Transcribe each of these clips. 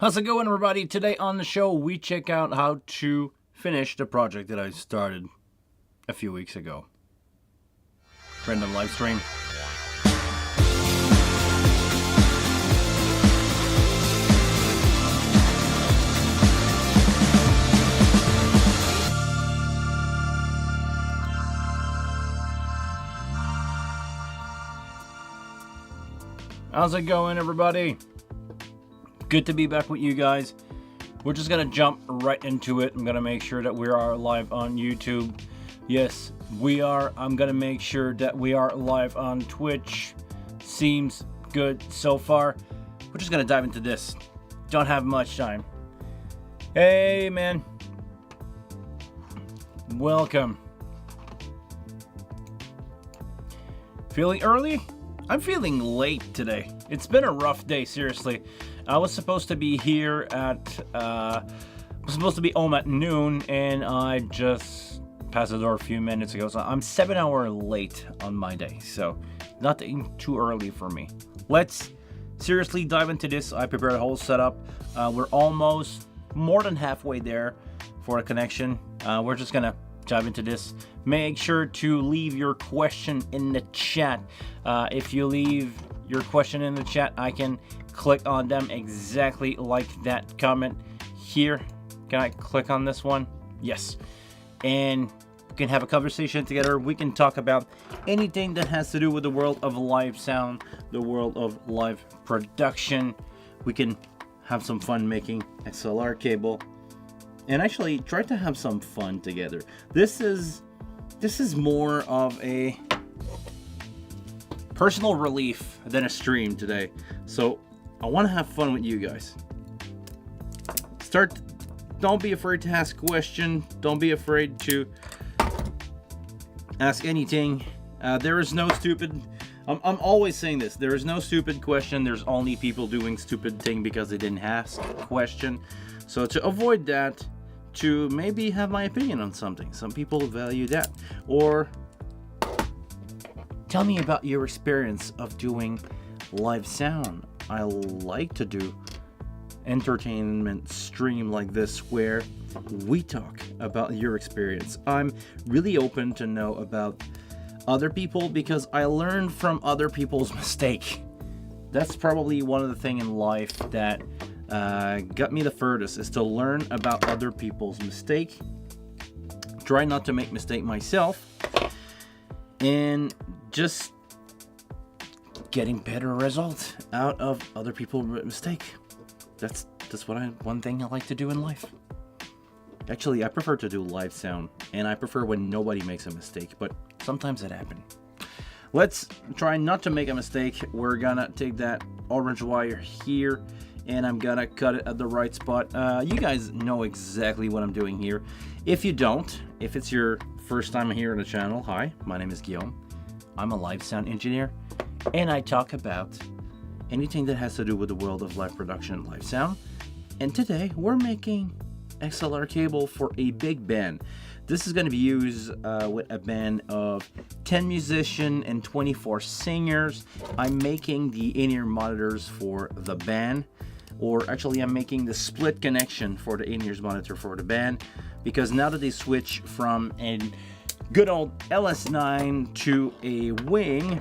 How's it going, everybody? Today on the show, we check out how to finish the project that I started a few weeks ago. Random live stream. How's it going, everybody? Good to be back with you guys. We're just gonna jump right into it. I'm gonna make sure that we are live on YouTube. Yes, we are. I'm gonna make sure that we are live on Twitch. Seems good so far. We're just gonna dive into this. Don't have much time. Hey, man. Welcome. Feeling early? I'm feeling late today. It's been a rough day, seriously. I was supposed to be here at, was supposed to be home at noon, and I just passed the door a few minutes ago, so I'm 7 hours late on my day, so nothing too early for me. Let's seriously dive into this. I prepared a whole setup. We're almost more than halfway there for a connection. We're just gonna dive into this. Make sure to leave your question in the chat. If you leave your question in the chat, I can click on them exactly like that comment here. Can I click on this one? Yes. And we can have a conversation together. We can talk about anything that has to do with the world of live sound, the world of live production. We can have some fun making XLR cable and actually try to have some fun together. This is more of a personal relief than a stream today. So I want to have fun with you guys. Don't be afraid to ask a question. Don't be afraid to ask anything. There is no stupid, I'm always saying this, there is no stupid question. There's only people doing stupid thing because they didn't ask a question. So to avoid that, to maybe have my opinion on something. Some people value that. Or tell me about your experience of doing live sound. I like to do entertainment stream like this where we talk about your experience. I'm really open to know about other people because I learn from other people's mistake. That's probably one of the things in life that got me the furthest, is to learn about other people's mistake. Try not to make mistake myself, and just getting better results out of other people's mistake. That's one thing I like to do in life. Actually, I prefer to do live sound, and I prefer when nobody makes a mistake, but sometimes it happens. Let's try not to make a mistake. We're gonna take that orange wire here, and I'm gonna cut it at the right spot. You guys know exactly what I'm doing here. If you don't, if it's your first time here on the channel, hi, my name is Guillaume. I'm a live sound engineer, and I talk about anything that has to do with the world of live production and live sound. And today we're making XLR cable for a big band. This is going to be used with a band of 10 musicians and 24 singers. I'm making the in-ear monitors for the band, or actually I'm making the split connection for the in-ear monitor for the band, because now that they switch from a good old LS9 to a wing,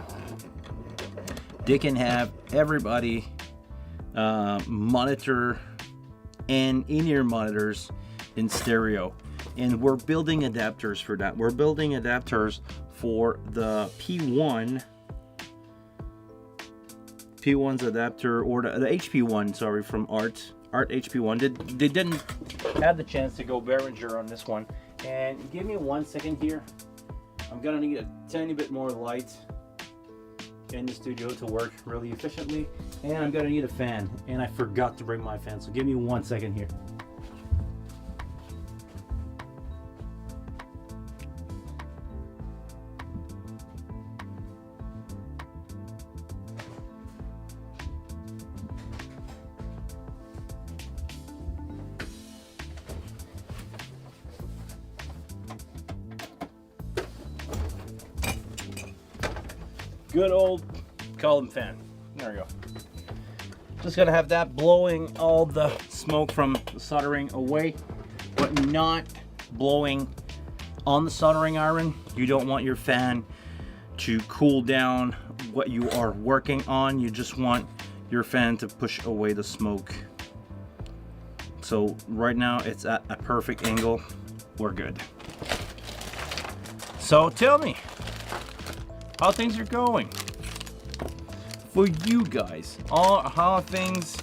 they can have everybody monitor and in-ear monitors in stereo. And we're building adapters for that. We're building adapters for the P1's adapter, or the HP1, sorry, from Art HP1. They didn't have the chance to go Behringer on this one. And give me 1 second here. I'm gonna need a tiny bit more light in the studio to work really efficiently, and I'm gonna need a fan, and I forgot to bring my fan, so give me 1 second here. Good old column fan. There we go. Just gonna have that blowing all the smoke from the soldering away, but not blowing on the soldering iron. You don't want your fan to cool down what you are working on. You just want your fan to push away the smoke. So right now it's at a perfect angle. We're good. So tell me how things are going for you guys. How things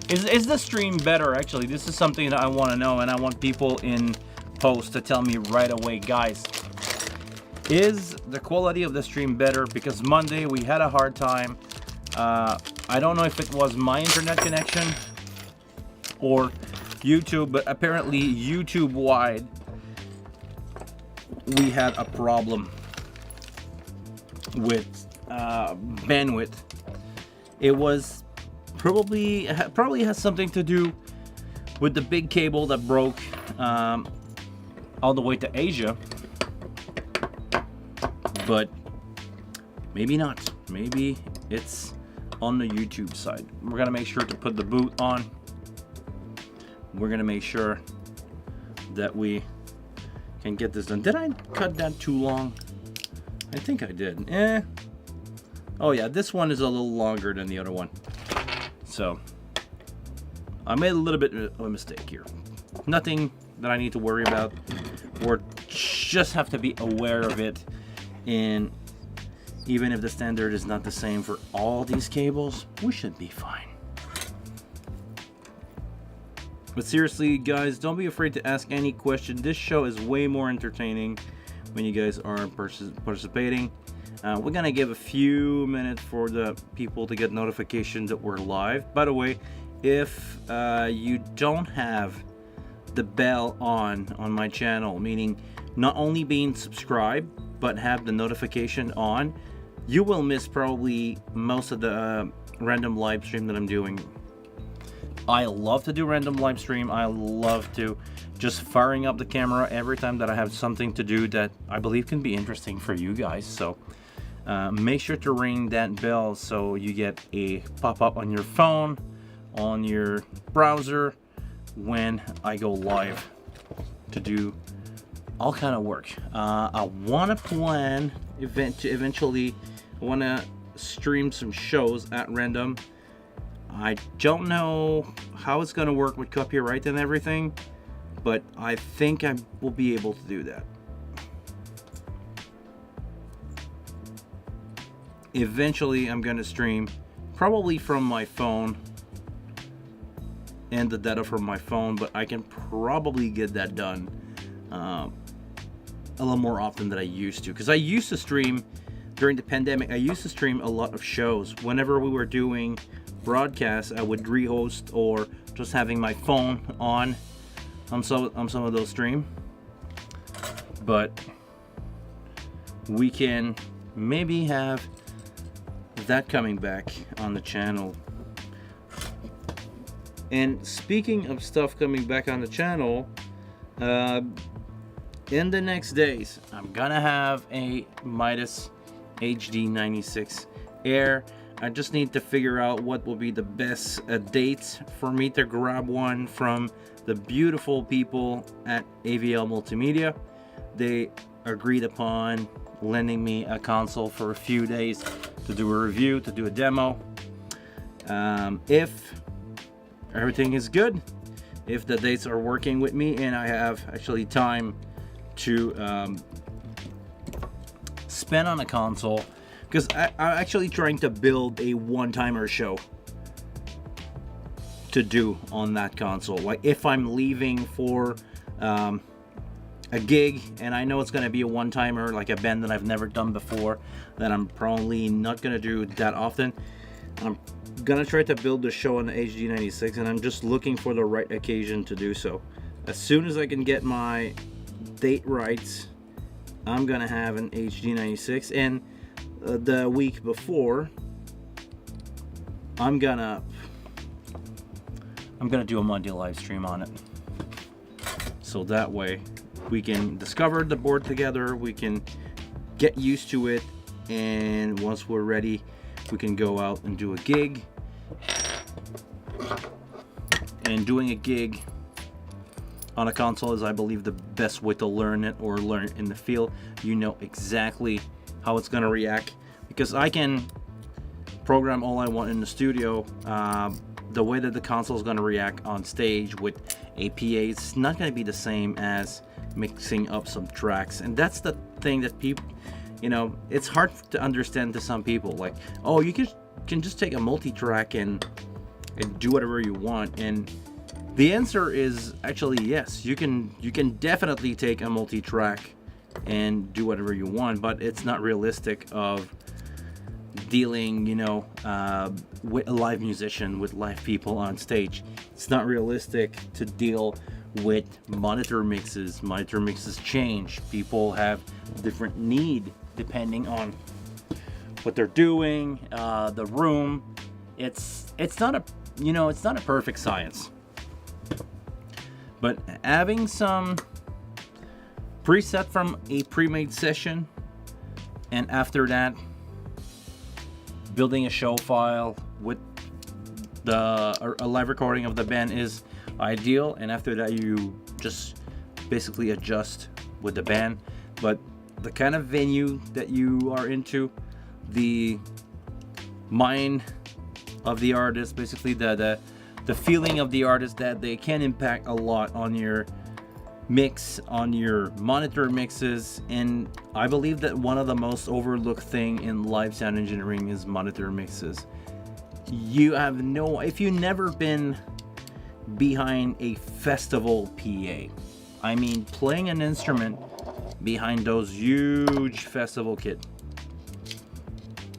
is the stream better? Actually, this is something that I want to know, and I want people in post to tell me right away, guys. Is the quality of the stream better? Because Monday we had a hard time. I don't know if it was my internet connection or YouTube, but apparently YouTube wide we had a problem with bandwidth. It was probably has something to do with the big cable that broke all the way to Asia, but maybe not. Maybe it's on the YouTube side. We're gonna make sure to put the boot on. We're gonna make sure that we can get this done. Did I cut that too long? I think I did. Oh yeah, this one is a little longer than the other one. So I made a little bit of a mistake here. Nothing that I need to worry about, or just have to be aware of it. And even if the standard is not the same for all these cables, we should be fine. But seriously, guys, don't be afraid to ask any question. This show is way more entertaining when you guys are participating. We're gonna give a few minutes for the people to get notifications that we're live. By the way, if you don't have the bell on my channel, meaning not only being subscribed but have the notification on, you will miss probably most of the random live stream that I'm doing. I love to do random live stream. I love to just firing up the camera every time that I have something to do that I believe can be interesting for you guys. So make sure to ring that bell so you get a pop-up on your phone, on your browser, when I go live to do all kind of work. I want to plan eventually. I want to stream some shows at random. I don't know how it's going to work with copyright and everything, but I think I will be able to do that. Eventually, I'm going to stream probably from my phone and the data from my phone, but I can probably get that done a little more often than I used to, because I used to stream during the pandemic. I used to stream a lot of shows. Whenever we were doing broadcasts, I would rehost or just having my phone on some of those stream. But we can maybe have that coming back on the channel. And speaking of stuff coming back on the channel, in the next days, I'm gonna have a Midas HD 96 Air. I just need to figure out what will be the best dates for me to grab one from the beautiful people at AVL Multimedia. They agreed upon lending me a console for a few days to do a review, to do a demo. If everything is good, if the dates are working with me and I have actually time to spend on a console, because I'm actually trying to build a one-timer show to do on that console. Like if I'm leaving for a gig and I know it's going to be a one-timer, like a band that I've never done before, that I'm probably not going to do that often, I'm gonna try to build the show on the HD 96, and I'm just looking for the right occasion to do so. As soon as I can get my date rights, I'm gonna have an HD 96, and the week before I'm gonna do a Monday live stream on it, so that way we can discover the board together, we can get used to it, and once we're ready, we can go out and do a gig. And doing a gig on a console is, I believe, the best way to learn it, or learn it in the field. You know exactly how it's going to react, because I can program all I want in the studio. The way that the console is going to react on stage with a PA, it's not going to be the same as mixing up some tracks. And that's the thing that people, it's hard to understand to some people. Like, oh, you can just take a multi-track and do whatever you want. And the answer is actually yes. You can definitely take a multi-track and do whatever you want, but it's not realistic of dealing, with a live musician, with live people on stage. It's not realistic to deal with monitor mixes. Monitor mixes change. People have different need depending on what they're doing, the room. It's not a perfect science. But having some preset from a pre-made session, and after that building a show file with a live recording of the band is ideal. And after that, you just basically adjust with the band. But the kind of venue that you are into, the mind of the artist, basically the feeling of the artist, that they can impact a lot on your mix, on your monitor mixes. And I believe that one of the most overlooked thing in live sound engineering is monitor mixes. If you've never been behind a festival PA, I mean playing an instrument behind those huge festival kit,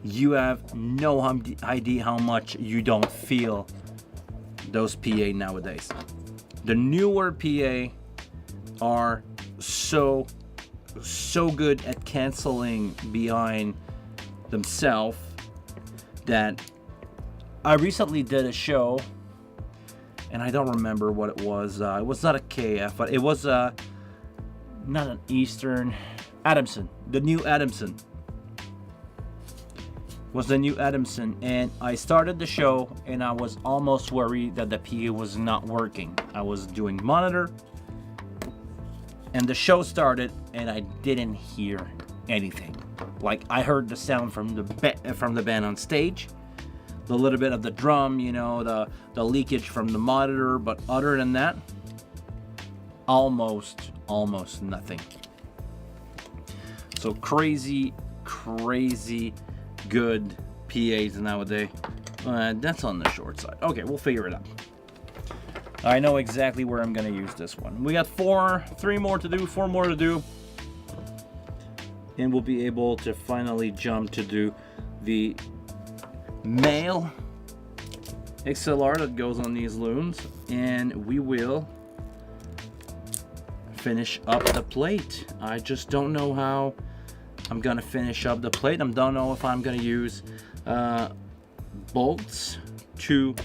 you have no idea how much you don't feel those PA nowadays. The newer PA are so good at canceling behind themselves that I recently did a show, and I don't remember what it was. It was not a KF, but it was not an Eastern. Adamson, the new Adamson. Was the new Adamson, and I started the show and I was almost worried that the PA was not working. I was doing monitor and the show started and I didn't hear anything. Like, I heard the sound from the band on stage, the little bit of the drum, the leakage from the monitor, but other than that, almost nothing. So crazy good PAs nowadays. That's on the short side. Okay, we'll figure it out. I know exactly where I'm going to use this one. We got 4 more to do, and we'll be able to finally jump to do the male XLR that goes on these looms, and we will finish up the plate. I just don't know how I'm gonna finish up the plate. I don't know if I'm gonna use bolts to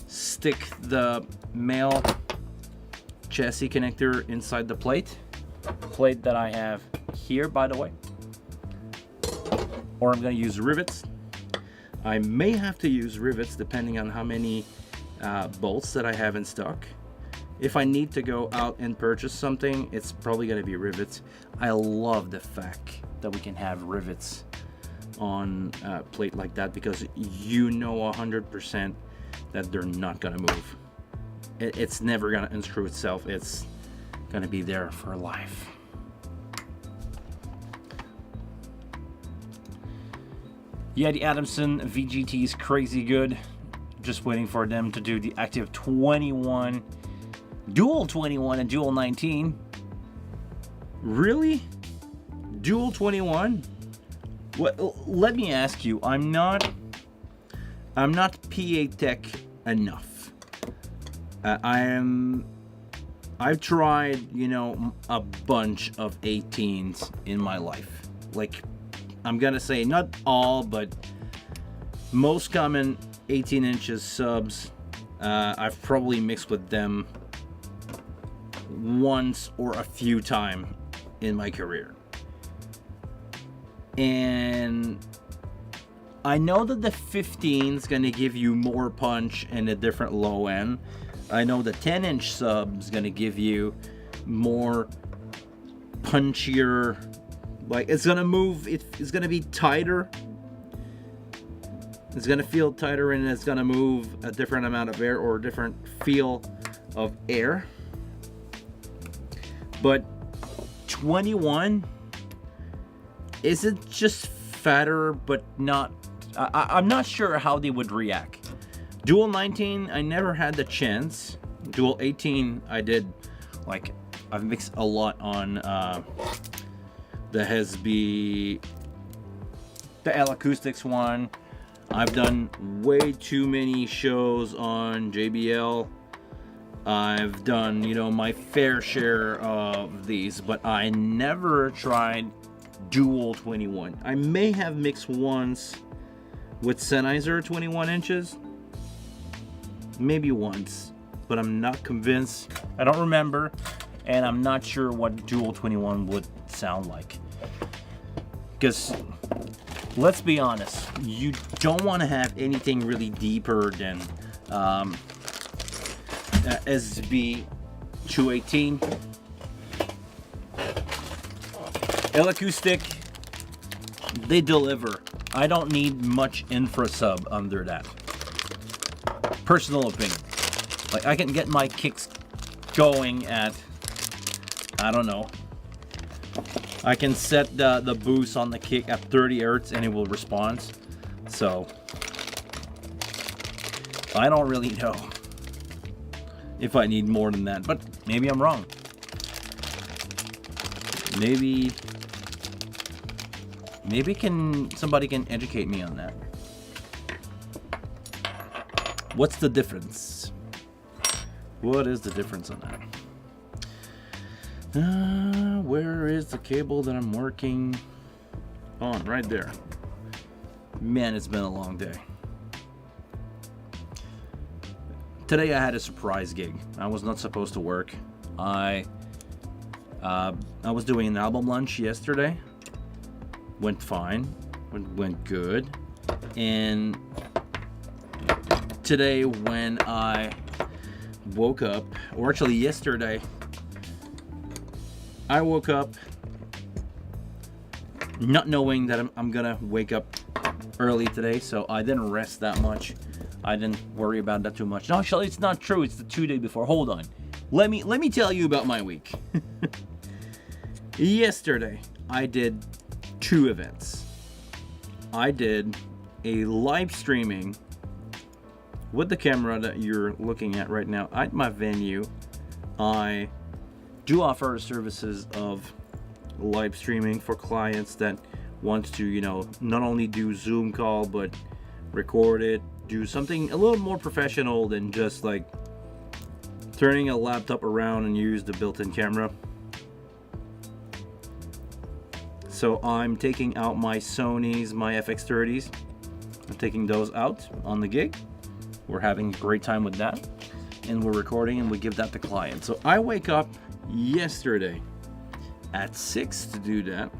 stick the male chassis connector inside the plate that I have here, by the way, or I'm gonna use rivets. I may have to use rivets depending on how many bolts that I have in stock. If I need to go out and purchase something, it's probably gonna be rivets. I love the fact that we can have rivets on a plate like that, because 100% that they're not gonna move. It's never gonna unscrew itself. It's gonna be there for life. Yeah, the Adamson VGT is crazy good. Just waiting for them to do the active 21, dual 21 and dual 19. Really? Dual 21? What? Let me ask you. I'm not PA tech enough. I've tried, a bunch of 18s in my life. Like, I'm gonna say not all, but most common 18 inches subs. I've probably mixed with them once or a few times in my career. And I know that the 15 is going to give you more punch and a different low end. I know the 10-inch sub is going to give you more punchier, like it's going to move, it's going to be tighter. It's going to feel tighter, and it's going to move a different amount of air or a different feel of air. But 21, is it just fatter but not? I'm not sure how they would react. Dual 19, I never had the chance. Dual 18, I did. Like, I've mixed a lot on the Hesby, the L Acoustics one. I've done way too many shows on JBL. I've done, you know, my fair share of these, but I never tried dual 21. I may have mixed once with Sennheiser 21 inches. Maybe once, but I'm not convinced. I don't remember, and I'm not sure what dual 21 would sound like. Because, let's be honest, you don't want to have anything really deeper than SB 218. L Acoustic, they deliver. I don't need much infra sub under that. Personal opinion. Like, I can get my kicks going at, I don't know. I can set the boost on the kick at 30 Hertz and it will respond. So, I don't really know if I need more than that, but maybe I'm wrong. Maybe somebody can educate me on that. What's the difference? What is the difference on that? Where is the cable that I'm working on? Right there. Man, it's been a long day. Today I had a surprise gig. I was not supposed to work. I was doing an album lunch yesterday. Went fine. Went good. And today when I woke up, or actually yesterday, I woke up not knowing that I'm gonna wake up early today, so I didn't rest that much. I didn't worry about that too much. No, actually, it's not true. It's the 2 day before. Hold on. Let me tell you about my week. Yesterday, I did 2 events. I did a live streaming with the camera that you're looking at right now at my venue. I do offer services of live streaming for clients that want to, you know, not only do Zoom call, but record it, do something a little more professional than just like turning a laptop around and use the built-in camera. So I'm taking out my Sony's, my FX30s. I'm taking those out on the gig. We're having a great time with that. And we're recording and we give that to clients. So I wake up yesterday at 6 to do that.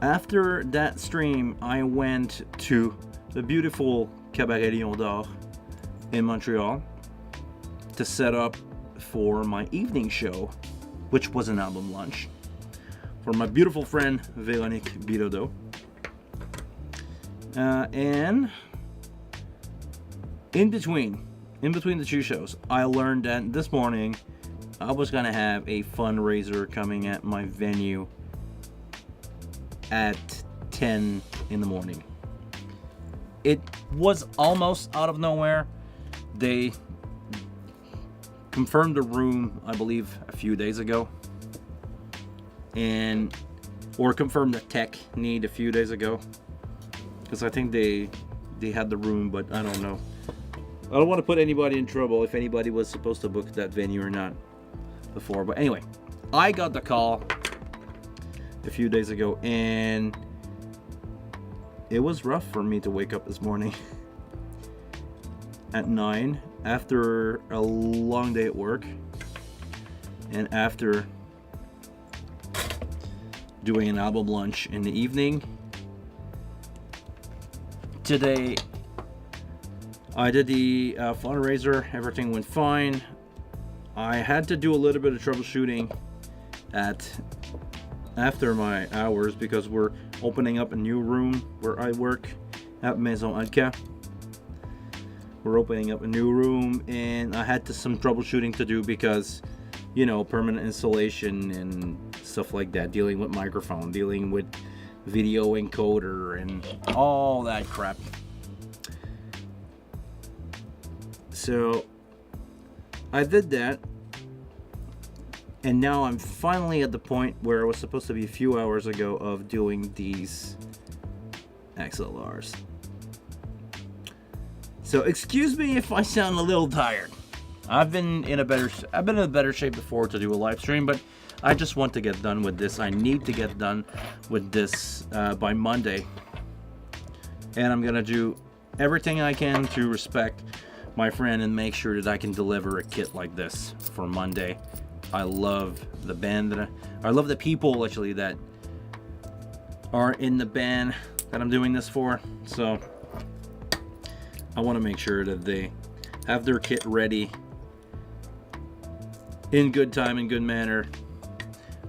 After that stream, I went to the beautiful Cabaret Lion d'Or in Montreal to set up for my evening show, which was an album lunch, for my beautiful friend Véronique Bilodeau. And in between the 2 shows, I learned that this morning I was gonna have a fundraiser coming at my venue at 10 in the morning. It was almost out of nowhere. They confirmed the room, I believe, a few days ago, or confirmed the tech need a few days ago, because I think they had the room, but I don't know. I don't want to put anybody in trouble if anybody was supposed to book that venue or not before. But anyway, I got the call a few days ago, and it was rough for me to wake up this morning at 9 after a long day at work and after doing an album lunch in the evening today I did the fundraiser. Everything went fine. I had to do a little bit of troubleshooting after my hours because we're opening up a new room where I work at Maison Alca. We're opening up a new room, and I had some troubleshooting to do because, you know, permanent installation and stuff like that, dealing with microphone, dealing with video encoder and all that crap. So I did that, and now I'm finally at the point where I was supposed to be a few hours ago of doing these XLRs. So excuse me if I sound a little tired. I've been in a better shape before to do a live stream, but I just want to get done with this. I need to get done with this by Monday, and I'm gonna do everything I can to respect my friend and make sure that I can deliver a kit like this for Monday. I love the band I love the people actually that are in the band that I'm doing this for. So I want to make sure that they have their kit ready in good time and good manner.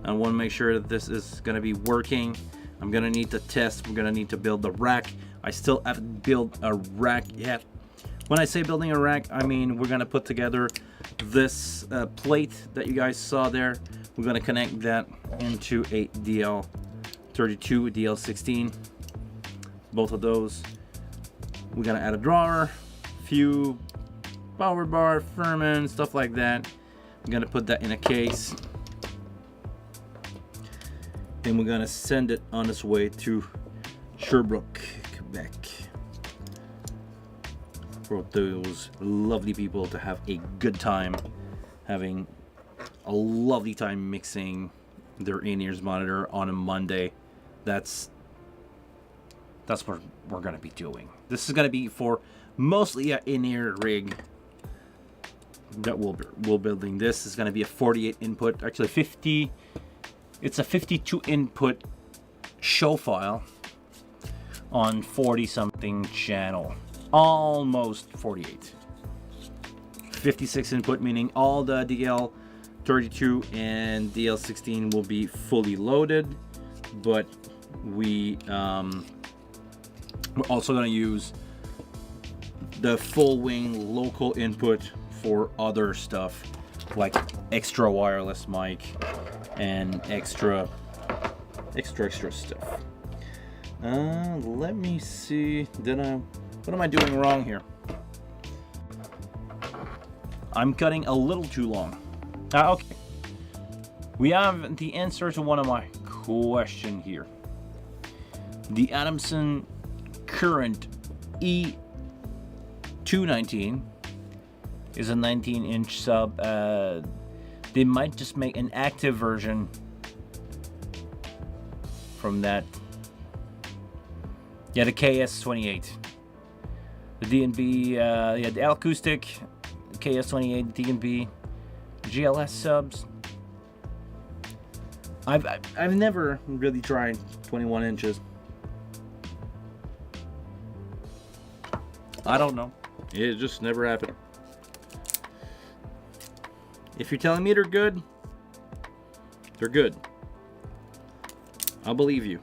I want to make sure that this is going to be working. I'm going to need to test. We're going to need to build the rack. I still haven't built a rack yet. When I say building a rack, I mean we're going to put together this plate that you guys saw there. We're going to connect that into a DL32, DL16. Both of those. We're going to add a drawer, few power bar, firmament, stuff like that. I'm going to put that in a case. And we're going to send it on its way to Sherbrooke, Quebec, for those lovely people to have a good time, having a lovely time mixing their in-ears monitor on a Monday. That's what we're gonna be doing. This is gonna be for mostly an in-ear rig that we're building. This is gonna be a 48 input, actually 50. It's a 52 input show file on 40 something channel. Almost 48. 56 input, meaning all the DL32 and DL16 will be fully loaded, but we're also going to use the full wing local input for other stuff like extra wireless mic and extra stuff. Let me see. What am I doing wrong here? I'm cutting a little too long. Okay. We have the answer to one of my questions here. The Adamson Current E219 is a 19-inch sub. They might just make an active version from that. Yeah, the KS28. The D&B, the acoustic, KS28, D&B, GLS subs. I've never really tried 21 inches. I don't know. It just never happened. If you're telling me they're good, they're good. I'll believe you.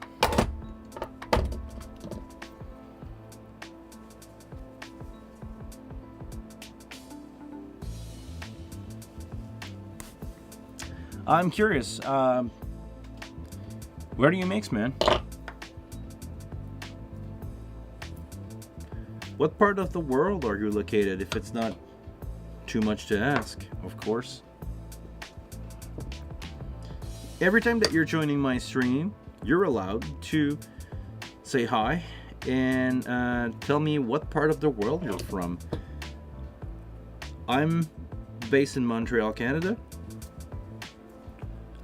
I'm curious, where do you mix, man? What part of the world are you located, if it's not too much to ask, of course? Every time that you're joining my stream, you're allowed to say hi and tell me what part of the world you're from. I'm based in Montreal, Canada.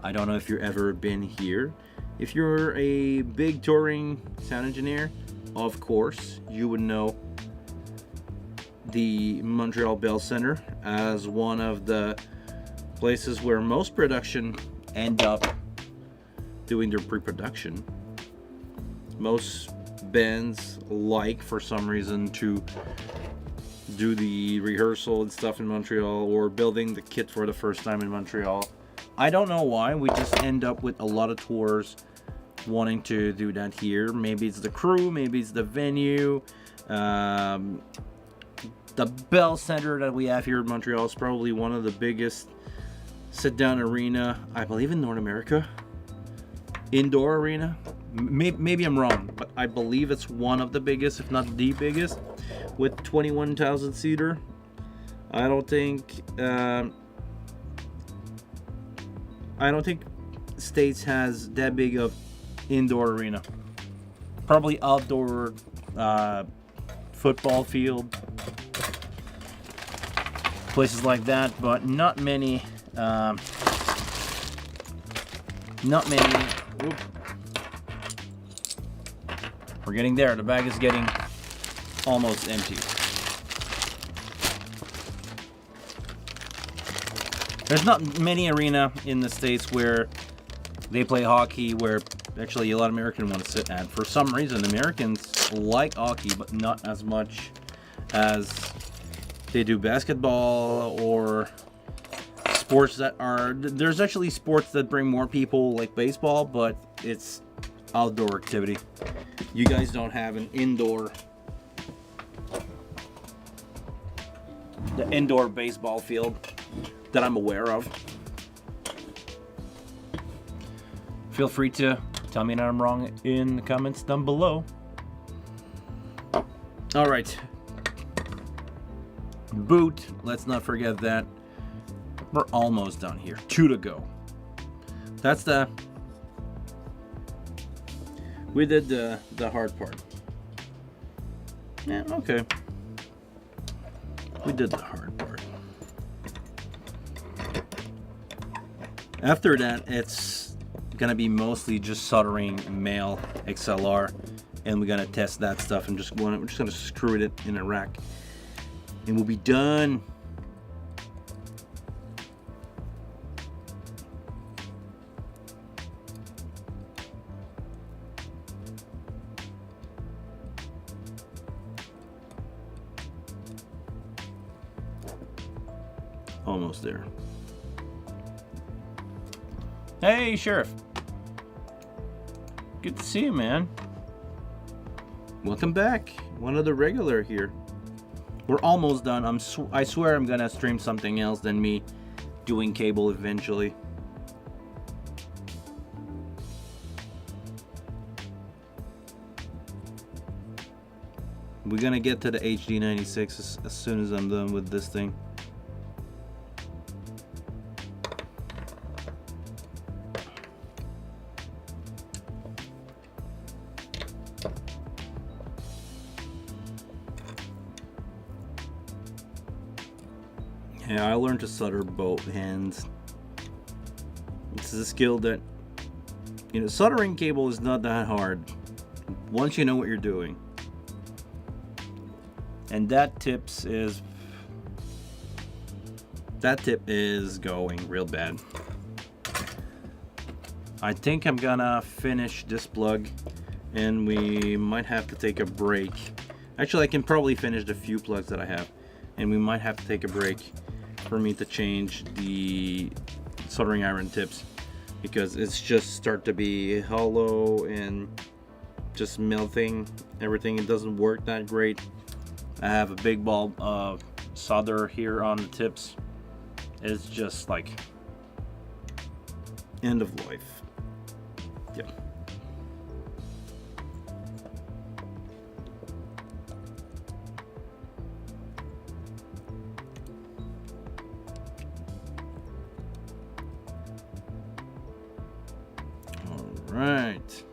I don't know if you've ever been here. If you're a big touring sound engineer, of course, you would know the Montreal Bell Center as one of the places where most production end up doing their pre-production. Most bands like for some reason to do the rehearsal and stuff in Montreal, or building the kit for the first time in Montreal. I don't know why. We just end up with a lot of tours wanting to do that here. Maybe it's the crew, maybe it's the venue. The Bell Center that we have here in Montreal is probably one of the biggest sit-down arena, I believe, in North America. Indoor arena. Maybe I'm wrong, but I believe it's one of the biggest, if not the biggest, with 21,000 seater. I don't think States has that big of indoor arena. Probably outdoor football field, places like that, but not many. Oop. We're getting there. The bag is getting almost empty. There's not many arena in the States where they play hockey, where actually a lot of Americans want to sit at. For some reason, Americans like hockey, but not as much as they do basketball or sports that are... There's actually sports that bring more people, like baseball, but it's outdoor activity. You guys don't have an indoor... the indoor baseball field that I'm aware of. Feel free to tell me that I'm wrong in the comments down below. All right. Boot, let's not forget that. We're almost done here. 2 to go. That's the... We did the hard part. Yeah, okay. We did the hard part. After that, it's gonna be mostly just soldering male XLR, and we're gonna test that stuff and we're just gonna screw it in a rack, and we'll be done. Almost there. Hey, Sheriff. Good to see you, man. Welcome back. One of the regular here. We're almost done. I swear I'm gonna stream something else than me doing cable eventually. We're gonna get to the HD96 as soon as I'm done with this thing. Yeah, I learned to solder both hands. This is a skill that, soldering cable is not that hard once you know what you're doing. And that tip is going real bad. I think I'm gonna finish this plug, and we might have to take a break. Actually, I can probably finish the few plugs that I have, and we might have to take a break for me to change the soldering iron tips, because it's just start to be hollow and just melting everything. It doesn't work that great. I have a big ball of solder here on the tips. It's just like end of life. Yeah. Right.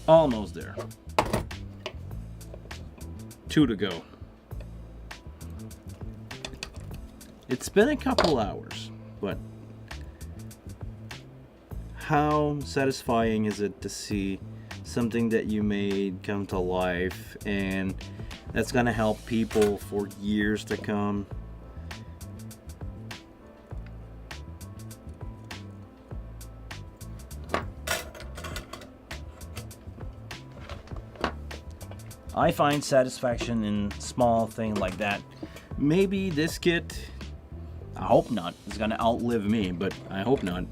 Almost there. 2 to go. It's been a couple hours, but how satisfying is it to see something that you made come to life, and that's gonna help people for years to come? I find satisfaction in small thing like that. Maybe this kit, I hope not, is gonna outlive me, but I hope not.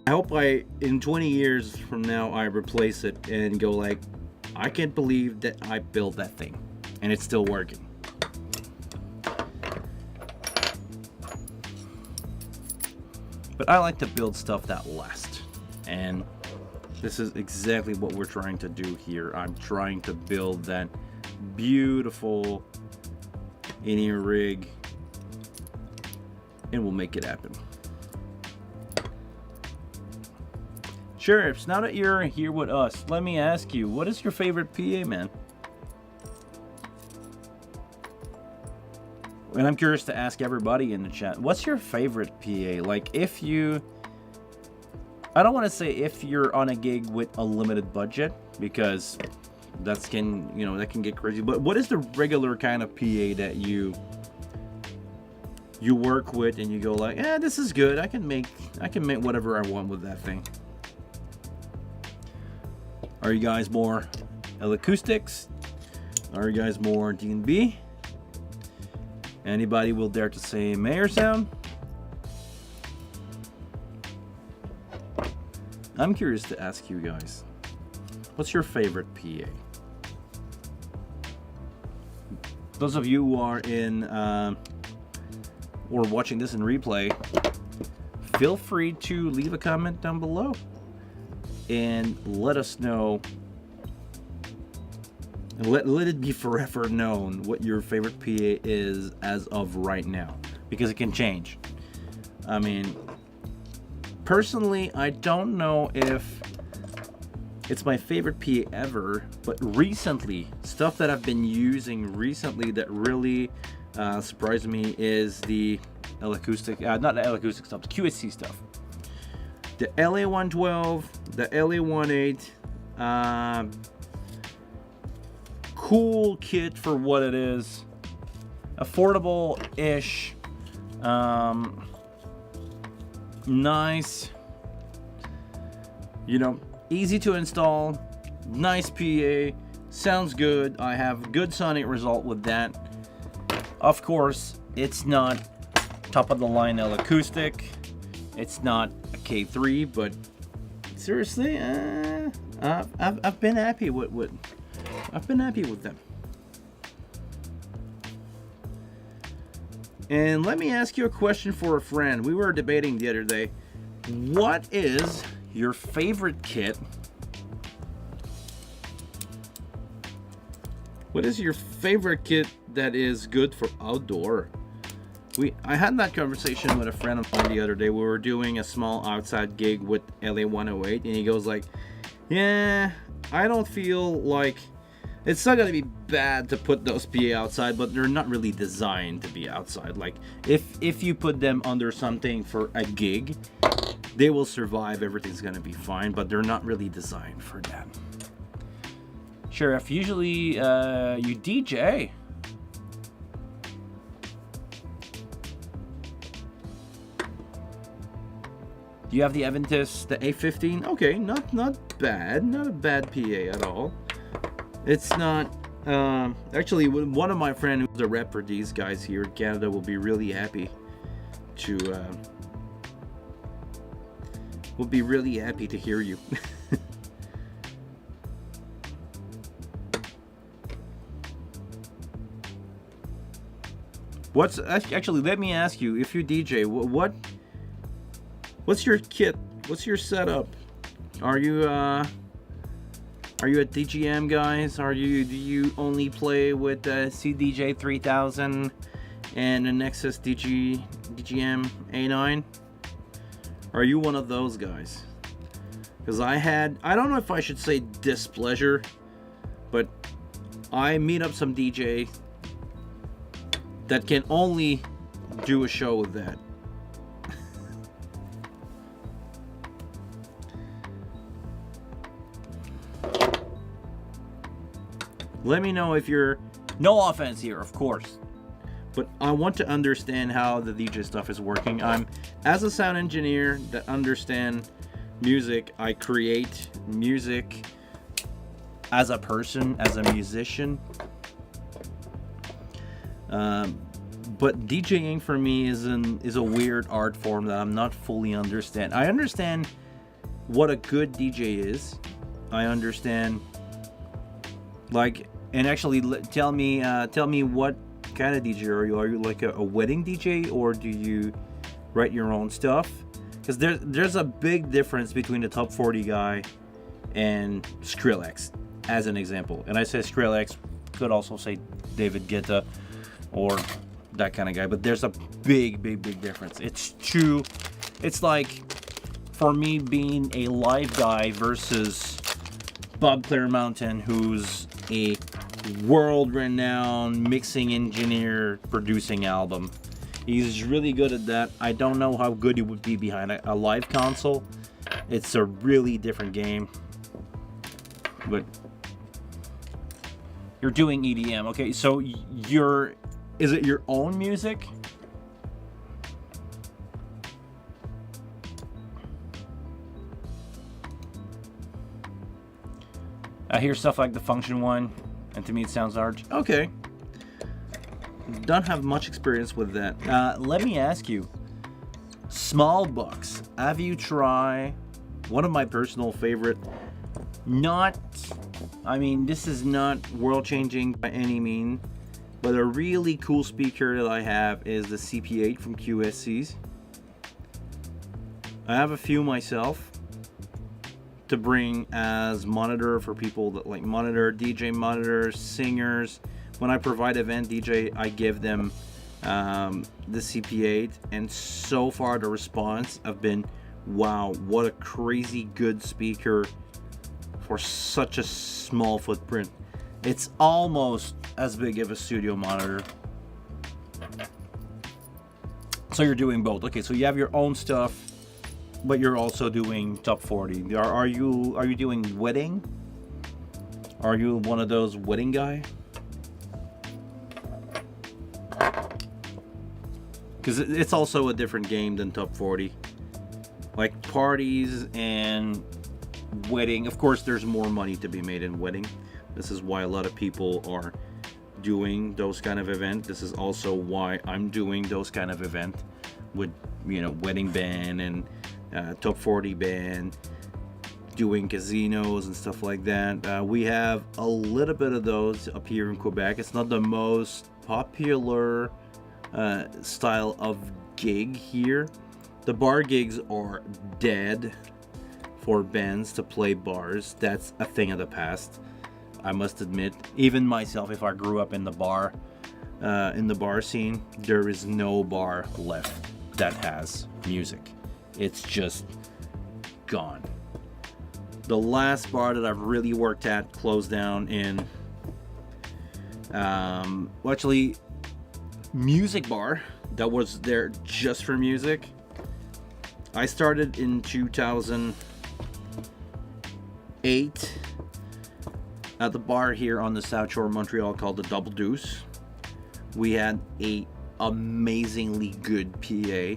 I hope in 20 years from now, I replace it and go like, I can't believe that I built that thing and it's still working. But I like to build stuff that lasts, and this is exactly what we're trying to do here. I'm trying to build that beautiful in-ear rig, and we'll make it happen. Sheriffs, now that you're here with us, let me ask you, what is your favorite PA, man? And I'm curious to ask everybody in the chat, what's your favorite PA? Like, if you, I don't want to say if you're on a gig with a limited budget, because that can get crazy. But what is the regular kind of PA that you work with and you go like, yeah, this is good. I can make whatever I want with that thing. Are you guys more acoustics? Are you guys more D&B? Anybody will dare to say Mayer sound? I'm curious to ask you guys, what's your favorite PA? Those of you who are in or watching this in replay, feel free to leave a comment down below and let us know, and let it be forever known what your favorite PA is as of right now, because it can change. I mean, personally, I don't know if it's my favorite PA ever, but recently, stuff that I've been using recently that really surprised me is the L-acoustic, not the L-acoustic stuff, the QHC stuff. The LA112, the LA18, cool kit for what it is, affordable-ish, nice, easy to install, nice PA, sounds good. I have good sonic result with that. Of course, it's not top of the line L-acoustic. It's not a K3, but seriously, I've been happy with them. And let me ask you a question for a friend. We were debating the other day. What is your favorite kit? What is your favorite kit that is good for outdoor? I had that conversation with a friend of mine the other day. We were doing a small outside gig with LA108, and he goes like, yeah, I don't feel like it's not gonna be bad to put those PA outside, but they're not really designed to be outside. Like, if you put them under something for a gig, they will survive, everything's gonna be fine, but they're not really designed for that. Sheriff, usually you DJ. Do you have the Aventus, the A15? Okay, not bad. Not a bad PA at all. It's not... actually, one of my friends who's a rep for these guys here in Canada will be really happy to... hear you. Actually, let me ask you, if you DJ, what's your kit? What's your setup? Are you a DGM guys? Do you only play with the CDJ 3000 and the Nexus DGM A9? Are you one of those guys? Because I don't know if I should say displeasure, but I meet up some DJ that can only do a show with that. Let me know if you're... No offense here, of course. But I want to understand how the DJ stuff is working. As a sound engineer that understand music, I create music as a person, as a musician. But DJing for me is a weird art form that I'm not fully understand. I understand what a good DJ is. I understand, like, and actually tell me what kind of DJ are you? Are you like a wedding DJ, or do you write your own stuff? Because there's a big difference between the top 40 guy and Skrillex, as an example. And I say Skrillex, could also say David Guetta or that kind of guy, but there's a big difference. It's true. It's like, for me, being a live guy versus Bob Clearmountain, who's a world-renowned mixing engineer producing album. He's really good at that. I don't know how good he would be behind a live console. It's a really different game. But you're doing EDM. Okay, so is it your own music? I hear stuff like the Function one, and to me it sounds large. Okay. Don't have much experience with that. Let me ask you, small bucks. Have you tried one of my personal favorite? This is not world changing by any means, but a really cool speaker that I have is the CP8 from QSC's. I have a few myself to bring as monitor for people that like monitor, DJ monitors, singers. When I provide event DJ, I give them the CP8, and so far the response have been, wow, what a crazy good speaker for such a small footprint. It's almost as big of a studio monitor. So you're doing both. Okay, so you have your own stuff, but you're also doing top 40. Are you doing wedding? Are you one of those wedding guy? Because it's also a different game than top 40. Like parties and wedding, of course there's more money to be made in wedding. This is why a lot of people are doing those kind of event. This is also why I'm doing those kind of event with, wedding band and top 40 band, doing casinos and stuff like that. We have a little bit of those up here in Quebec. It's not the most popular style of gig here. The bar gigs are dead for bands to play bars. That's a thing of the past, I must admit. Even myself, if I grew up in the bar scene, there is no bar left that has music. It's just gone. The last bar that I've really worked at closed down in music bar that was there just for music. I started in 2008 at the bar here on the South Shore of Montreal called the Double Deuce. We had a amazingly good PA,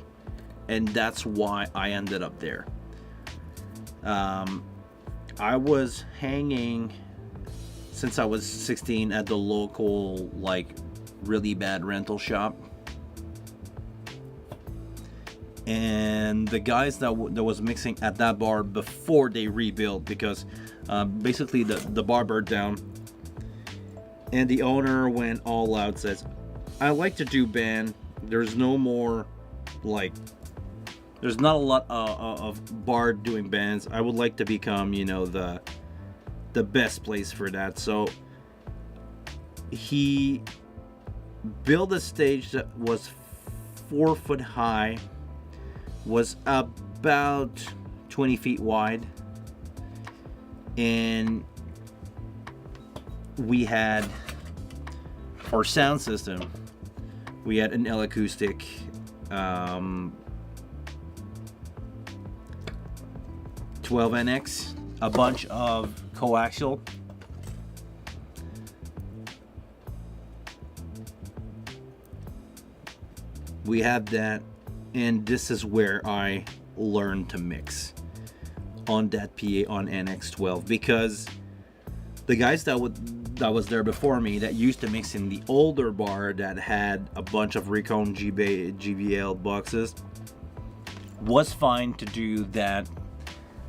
and that's why I ended up there. I was hanging since I was 16 at the local really bad rental shop, and the guys that was mixing at that bar before they rebuilt, because basically the bar burned down, and the owner went all out, says, I like to do band. There's no more there's not a lot of bar doing bands. I would like to become the best place for that. So he built a stage that was 4 foot high, was about 20 feet wide, and we had our sound system. We had an L acoustic, 12NX, a bunch of coaxial. We had that, and this is where I learned to mix on that PA on NX12, because the guys that was there before me that used to mix in the older bar that had a bunch of Recon GBL boxes was fine to do that.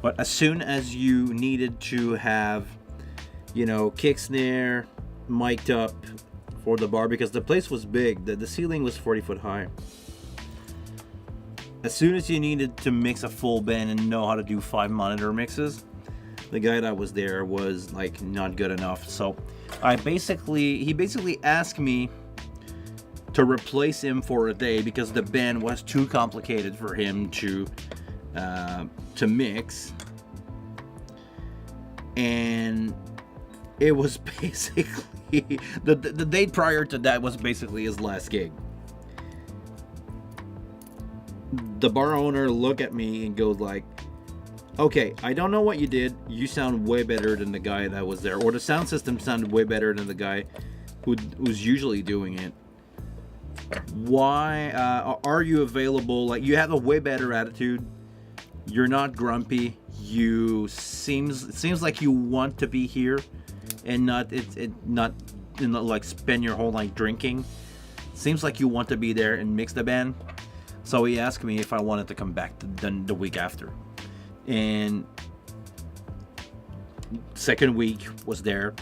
But as soon as you needed to have, you know, kick snare mic'd up for the bar, because the place was big, the ceiling was 40 foot high. As soon as you needed to mix a full band and know how to do 5 monitor mixes, the guy that was there was like not good enough. So he basically asked me to replace him for a day because the band was too complicated for him to mix. And it was basically the day prior to that was basically his last gig. The bar owner looked at me and goes like, okay, I don't know what you did. You sound way better than the guy that was there. Or the sound system sounded way better than the guy who's usually doing it. Why are you available? Like, you have a way better attitude. You're not grumpy. It seems like you want to be here and not like spend your whole night drinking. Seems like you want to be there and mix the band. So he asked me if I wanted to come back the week after. And second week was there.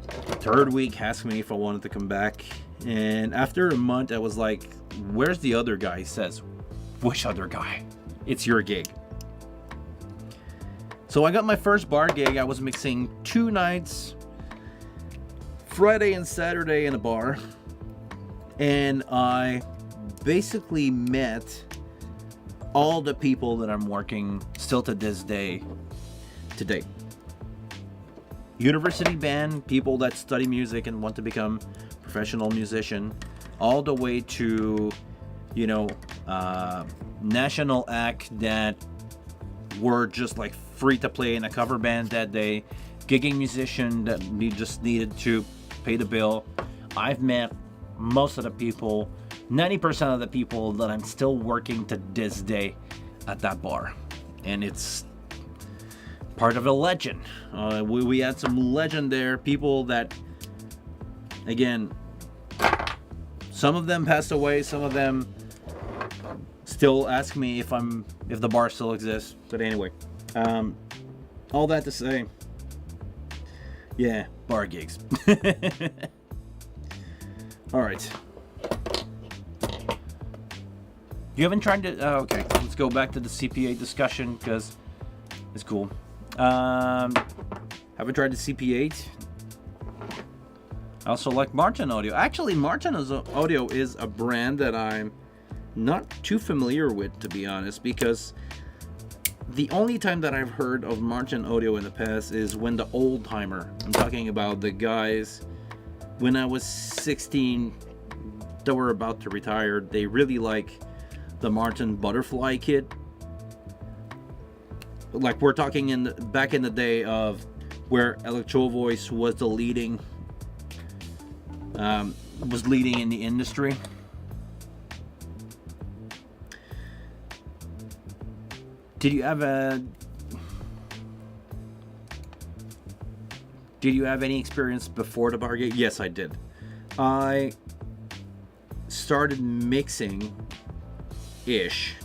Third week asked me if I wanted to come back. And after a month, I was like, where's the other guy? He says, which other guy? It's your gig. So I got my first bar gig. I was mixing 2 nights, Friday and Saturday in a bar. And I basically met all the people that I'm working still to this day today. University band, people that study music and want to become professional musician, all the way to, you know, national act that were just like free to play in a cover band that day, gigging musician that just needed to pay the bill. I've met most of the people, 90% of the people that I'm still working to this day at that bar. And it's part of a legend. We had some legend there, people that, again, some of them passed away, some of them still ask me if the bar still exists. But anyway, all that to say, yeah, bar gigs. All right. You haven't tried to... okay, let's go back to the CPA discussion because it's cool. Haven't tried the CP8. I also like Martin Audio. Actually, Martin Audio is a brand that I'm not too familiar with, to be honest, because the only time that I've heard of Martin Audio in the past is when the old timer, I'm talking about the guys when I was 16 that were about to retire, they really like the Martin Butterfly kit. Like, we're talking back in the day of where Electro Voice was the leading in the industry. Did you have any experience before the bar gig? Yes, I did. I started mixing ish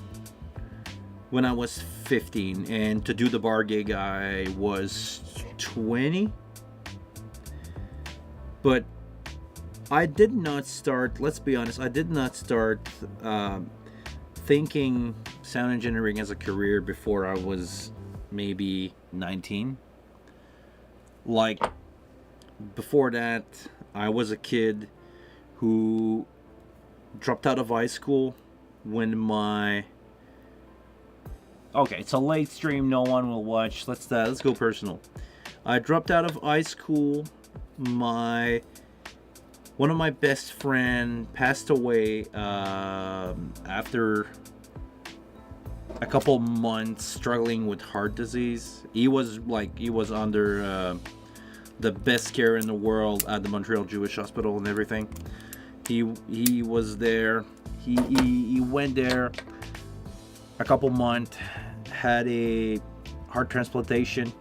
when I was 15, and to do the bar gig I was 20. But I did not start, let's be honest, I did not start thinking sound engineering as a career before I was maybe 19. Like, before that, I was a kid who dropped out of high school when my... Okay, it's a late stream, no one will watch. Let's go personal. I dropped out of high school. One of my best friend passed away after a couple months struggling with heart disease. He was under the best care in the world at the Montreal Jewish Hospital and everything. He was there. He went there a couple months, had a heart transplantation,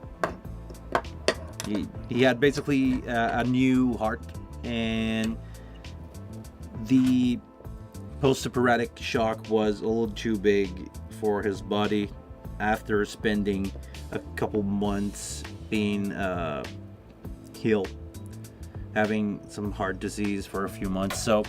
He had basically a new heart, and the post-operatic shock was a little too big for his body after spending a couple months being healed, having some heart disease for a few months. So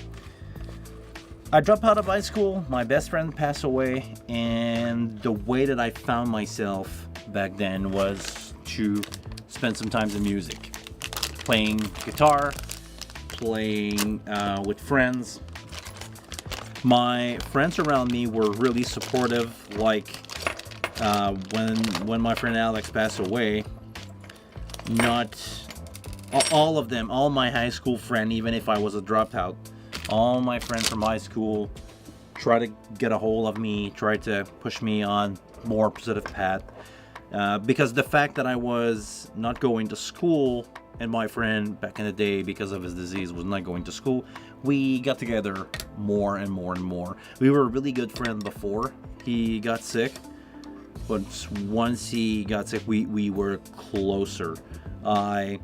I dropped out of high school, my best friend passed away, and the way that I found myself back then was to spend some time in music, playing guitar, playing with friends. My friends around me were really supportive. Like when my friend Alex passed away, not all of them, all my high school friends, even if I was a dropout, all my friends from high school tried to get a hold of me, tried to push me on more positive path. Because the fact that I was not going to school, and my friend back in the day, because of his disease, was not going to school, we got together more and more and more. We were a really good friend before he got sick, but once he got sick, we were closer. I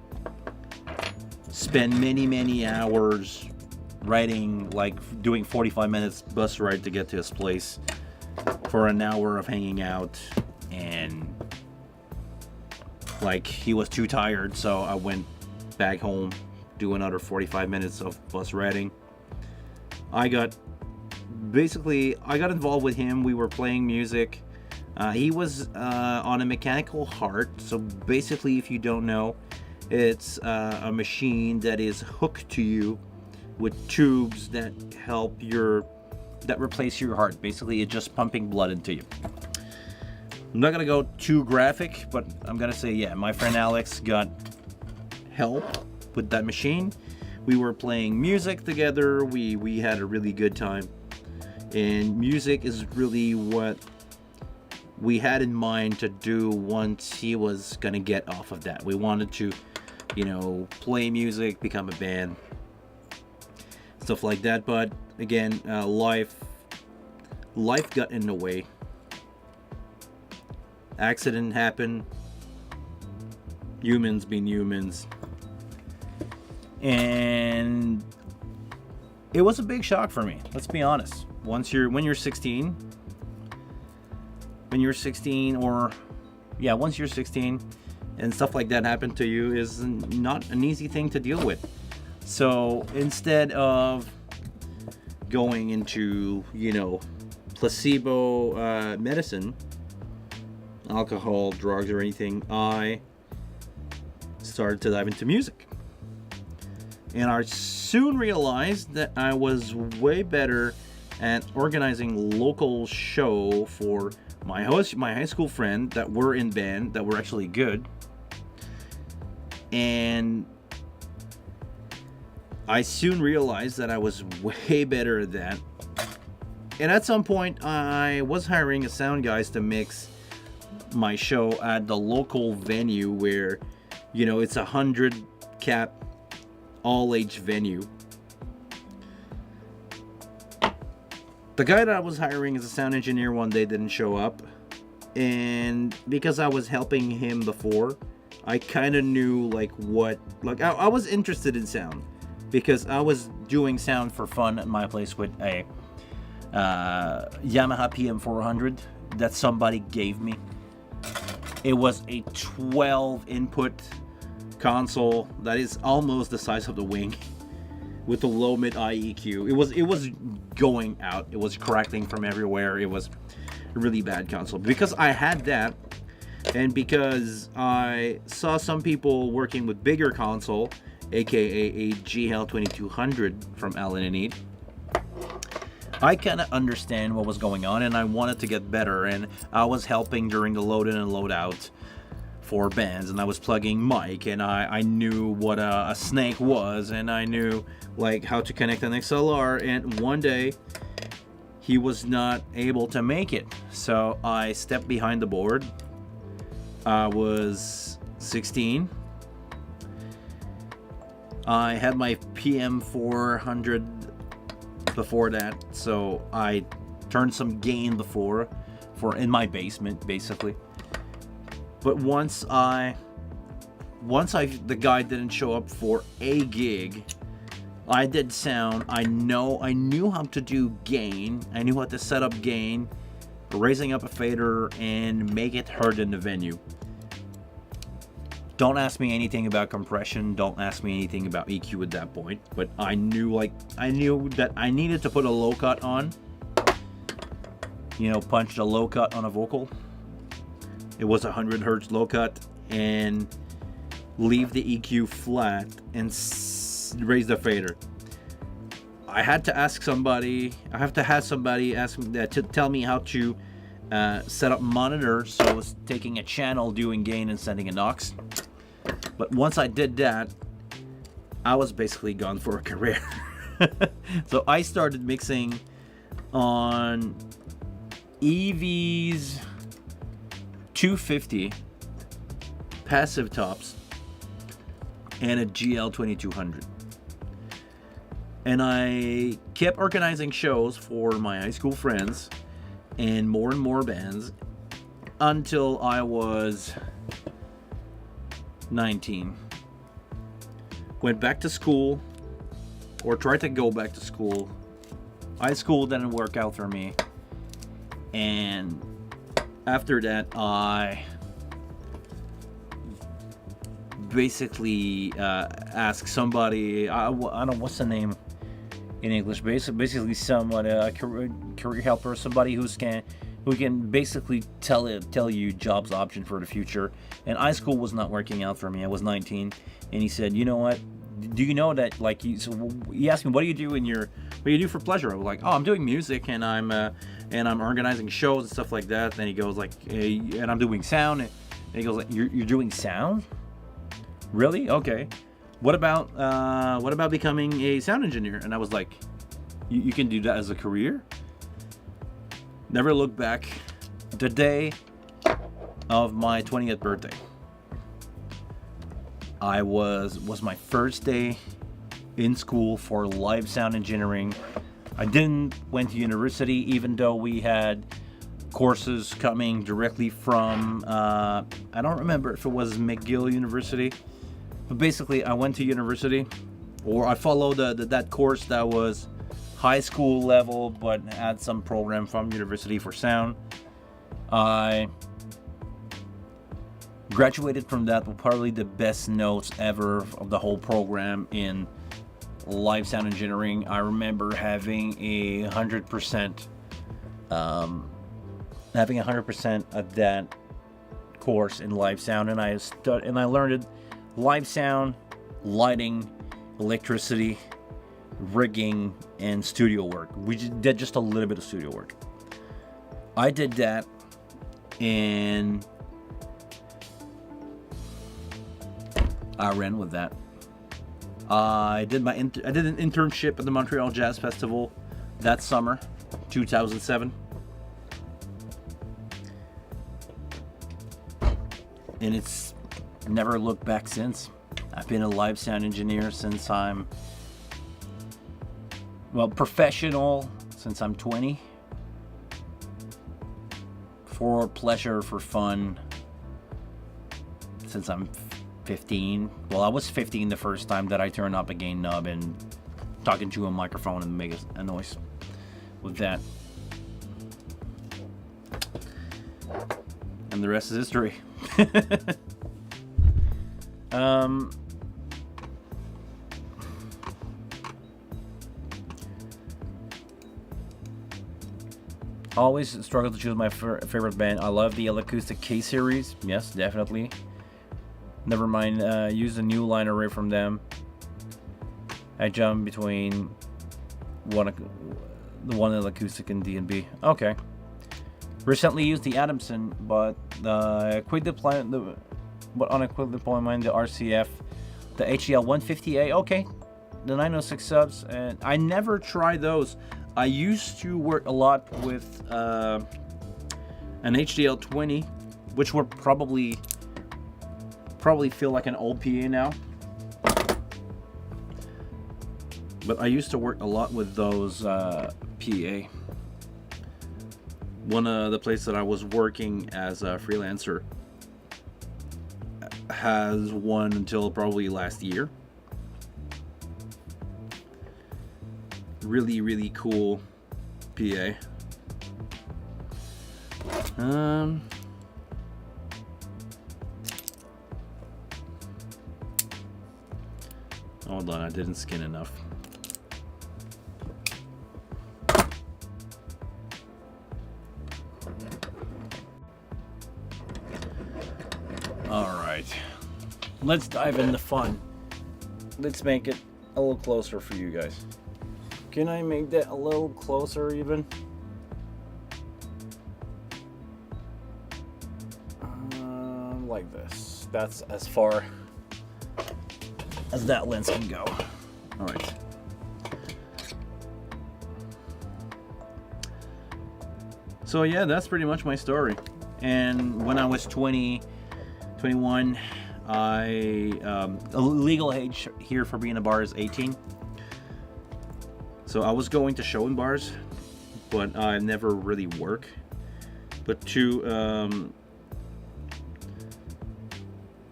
spent many hours riding, like doing 45 minutes bus ride to get to his place for an hour of hanging out, and like he was too tired, so I went back home, do another 45 minutes of bus riding. I got involved with him. We were playing music. He was on a mechanical heart, so basically, if you don't know, it's a machine that is hooked to you with tubes that replace your heart. Basically, it's just pumping blood into you. I'm not gonna go too graphic, but I'm gonna say, yeah, my friend Alex got help with that machine. We were playing music together. We had a really good time, and music is really what we had in mind to do once he was gonna get off of that. We wanted to, play music, become a band, stuff like that. But again, life got in the way. Accident happened. Humans being humans. And it was a big shock for me. Let's be honest. When you're 16, once you're 16 and stuff like that happened to you, is not an easy thing to deal with. So instead of going into, placebo medicine, alcohol, drugs, or anything, I started to dive into music. And I soon realized that I was way better at organizing local show for my high school friend that were in band, that were actually good. And I soon realized that I was way better at that. And at some point, I was hiring a sound guys to mix my show at the local venue where, it's 100 cap all age venue. The guy that I was hiring as a sound engineer one day didn't show up, and because I was helping him before, I kind of knew I was interested in sound, because I was doing sound for fun at my place with a Yamaha PM400 that somebody gave me. It was a 12 input console that is almost the size of the wing, with a low mid IEQ. It was going out. It was crackling from everywhere. It was a really bad console. Because I had that, and because I saw some people working with bigger console, aka a GL 2200 from Allen & Eade, I kind of understand what was going on, and I wanted to get better. And I was helping during the load in and load out for bands, and I was plugging mic, and I knew what a snake was, and I knew how to connect an XLR. And one day he was not able to make it, so I stepped behind the board. I was 16. I had my PM400 before that, so I turned some gain for in my basement, basically. But once I once the guy didn't show up for a gig, I did sound. I knew how to do gain. I knew how to set up gain, raising up a fader, and make it heard in the venue. Don't ask me anything about compression. Don't ask me anything about EQ at that point. But I knew that I needed to put a low cut on. Punch the low cut on a vocal. It was 100 hertz low cut, and leave the EQ flat and raise the fader. I had to ask somebody. I have to have somebody ask me that to tell me how to set up monitors, so I was taking a channel, doing gain, and sending an aux. But once I did that, I was basically gone for a career. So I started mixing on EV's 250 passive tops and a GL 2200. And I kept organizing shows for my high school friends and more bands until I was 19. Went back to school, or tried to go back to school. High school didn't work out for me. And after that, I basically asked somebody, I don't know what's the name in English, basically someone, a career helper, somebody who can basically tell you jobs option for the future. And high school was not working out for me. I was 19, and he said, "You know what? Do you know that So he asked me, "What do you do for pleasure?" I was like, "Oh, I'm doing music, and I'm organizing shows and stuff like that." Then he goes like, "Hey, and I'm doing sound." And he goes like, "You're doing sound? Really? Okay. What about becoming a sound engineer?" And I was like, "You can do that as a career?" Never looked back. The day of my 20th birthday, I was my first day in school for live sound engineering. I didn't went to university, even though we had courses coming directly from I don't remember if it was McGill University, but basically I went to university, or I followed that course that was high school level but had some program from university for sound. I graduated from that with probably the best notes ever of the whole program in live sound engineering. I remember having 100% of that course in live sound, and I learned live sound, lighting, electricity, rigging, and studio work. We did just a little bit of studio work. I did that, and I ran with that. I did an internship at the Montreal Jazz Festival that summer, 2007. And it's never looked back since. I've been a live sound engineer since I'm professional since I'm 20. For pleasure, for fun, since I'm 15. Well, I was 15 the first time that I turned up a gain knob and talking to a microphone and make a noise with that. And the rest is history. Always struggle to choose my favorite band. I love the Acoustic K series. Yes, definitely. Never mind, use a new line array from them. I jump between the one acoustic and D&B. Okay. Recently used the Adamson, but quick deployment, on a quick deployment, the RCF, the HDL 150A. Okay, the 906 subs, and I never tried those. I used to work a lot with an HDL 20, which would probably feel like an old PA now. But I used to work a lot with those PA. One of the places that I was working as a freelancer has one until probably last year. Really, really cool PA. Hold on, I didn't skin enough. Alright, let's dive into fun. Let's make it a little closer for you guys. Can I make that a little closer even? Like this. That's as far as that lens can go. Alright. So yeah, that's pretty much my story. And when I was 21, legal age here for being in a bar is 18. So I was going to show in bars, but I never really work. But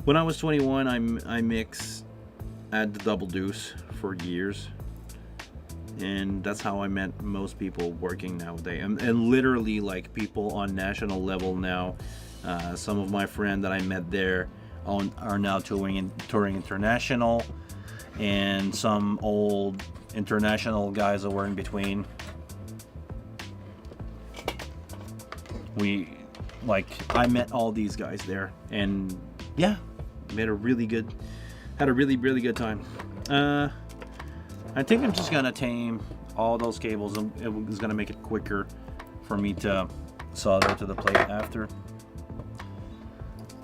when I was 21, I mixed at the Double Deuce for years. And that's how I met most people working nowadays. And literally, like, people on national level now. Some of my friends that I met there are now touring international. And some old international guys that were in between. I met all these guys there. And yeah, had a really, really good time. I think I'm just gonna tame all those cables, and it was gonna make it quicker for me to solder to the plate after.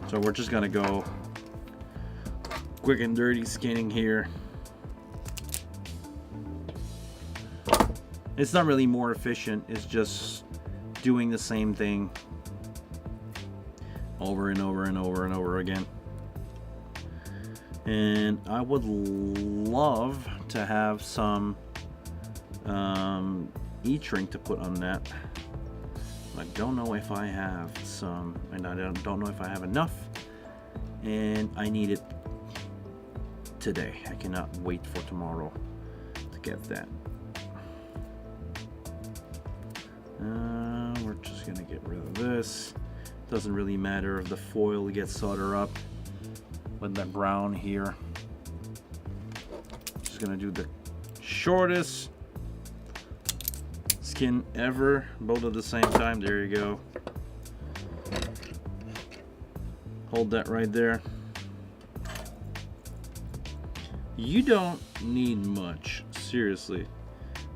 So we're just gonna go quick and dirty skinning here. It's not really more efficient, it's just doing the same thing over and over and over and over again. And I would love to have some e-shrink to put on that. I don't know if I have some, and I don't know if I have enough, and I need it today. I cannot wait for tomorrow to get that. We're just gonna get rid of this. Doesn't really matter if the foil gets soldered up with that brown here. Just gonna do the shortest skin ever, both at the same time. There you go. Hold that right there. You don't need much, seriously,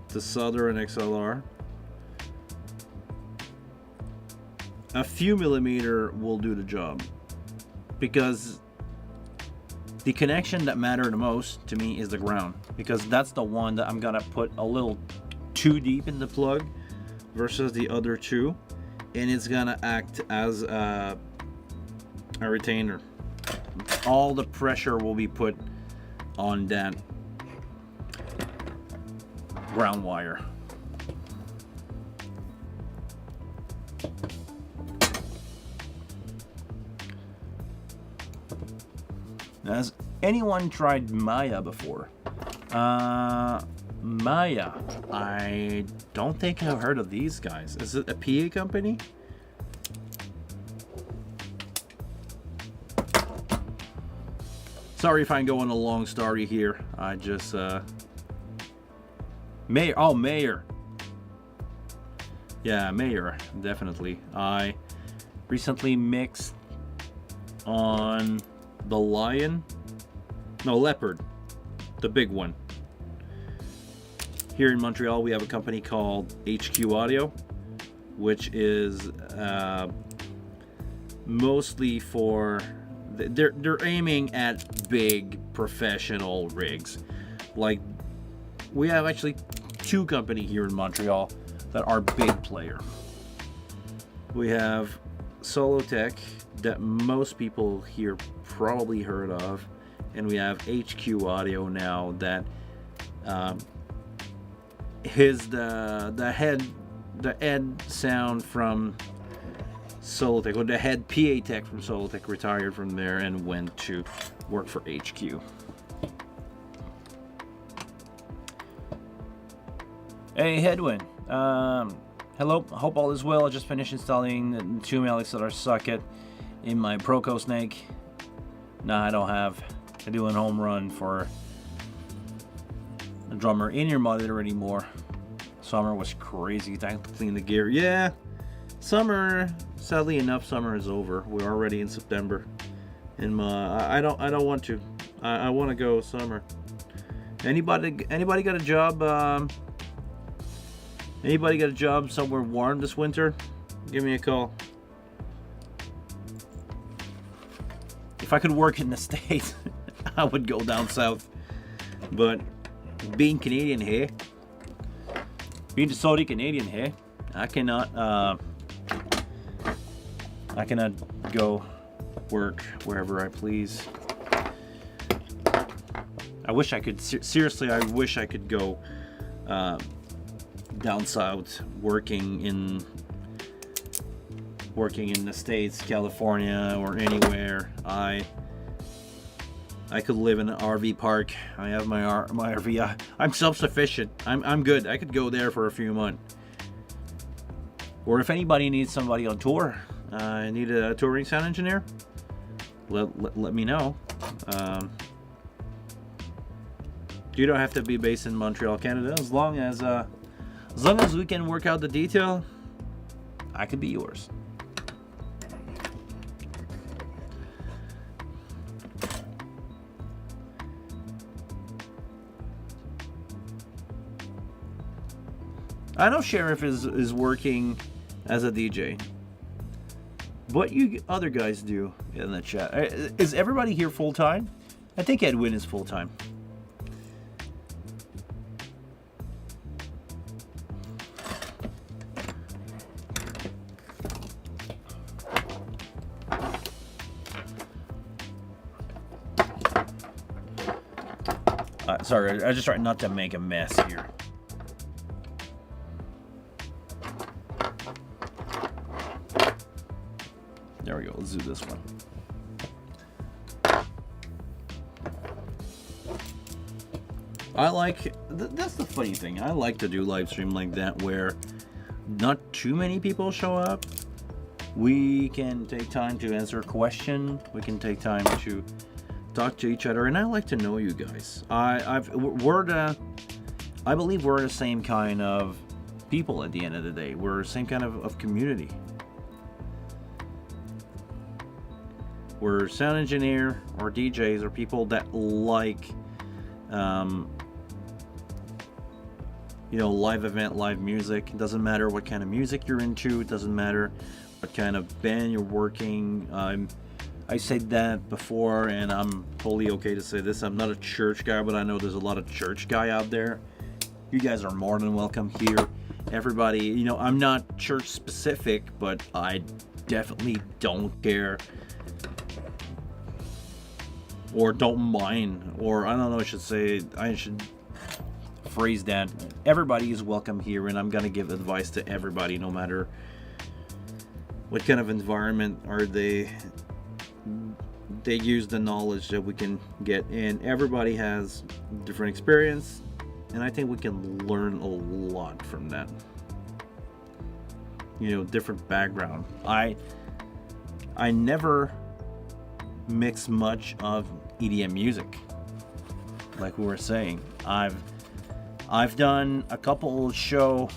to solder an XLR. A few millimeter will do the job, because the connection that matters the most to me is the ground, because that's the one that I'm gonna put a little too deep in the plug versus the other two, and it's gonna act as a retainer. All the pressure will be put on that ground wire. Has anyone tried Maya before? Maya. I don't think I've heard of these guys. Is it a PA company? Sorry if I'm going a long story here. I just Mayer. Oh, Mayer. Yeah, Mayer, definitely. I recently mixed on the Leopard, the big one. Here in Montreal, we have a company called HQ Audio, which is mostly for they're aiming at big professional rigs. Like, we have actually two companies here in Montreal that are big player. We have Solotech, that most people here probably heard of, and we have HQ Audio now that the head sound from Solotech, well, the head PA tech from Solotech retired from there and went to work for HQ. Hey, Headwind. Hello, hope all is well. I just finished installing the 2 XLR socket in my Proco Snake. Nah, I don't have to do a home run for the drummer in your monitor anymore. Summer was crazy. Time to clean the gear. Yeah, summer. Sadly enough, summer is over. We're already in September, and I don't want to. I want to go summer. Anybody got a job? Anybody got a job somewhere warm this winter? Give me a call. If I could work in the States, I would go down south. But being Canadian here, being the Saudi Canadian here, I cannot go work wherever I please. I wish I could. Seriously, I wish I could go down south, working in the States, California, or anywhere. I could live in an RV park. I have my RV. I'm self-sufficient. I'm good. I could go there for a few months. Or if anybody needs somebody on tour, I need a touring sound engineer, let me know. You don't have to be based in Montreal, Canada. As long as we can work out the detail, I could be yours. I know Sheriff is working as a DJ. What you other guys do in the chat? Is everybody here full time? I think Edwin is full time. Sorry, I just try not to make a mess here. There we go. Let's do this one. That's the funny thing. I like to do live stream like that where not too many people show up. We can take time to answer a question. We can take time to talk to each other, and I like to know you guys. I believe we're the same kind of people at the end of the day. We're the same kind of community. We're sound engineer or DJs or people that like, live event, live music. It doesn't matter what kind of music you're into. It doesn't matter what kind of band you're working. I said that before, and I'm totally okay to say this. I'm not a church guy, but I know there's a lot of church guy out there. You guys are more than welcome here. Everybody, I'm not church specific, but I definitely don't care or don't mind, or I don't know, I should phrase that. Everybody is welcome here, and I'm gonna give advice to everybody, no matter what kind of environment are they use the knowledge that we can get, and everybody has different experience, and I think we can learn a lot from that. Different background. I never mix much of EDM music, like we were saying. I've done a couple show,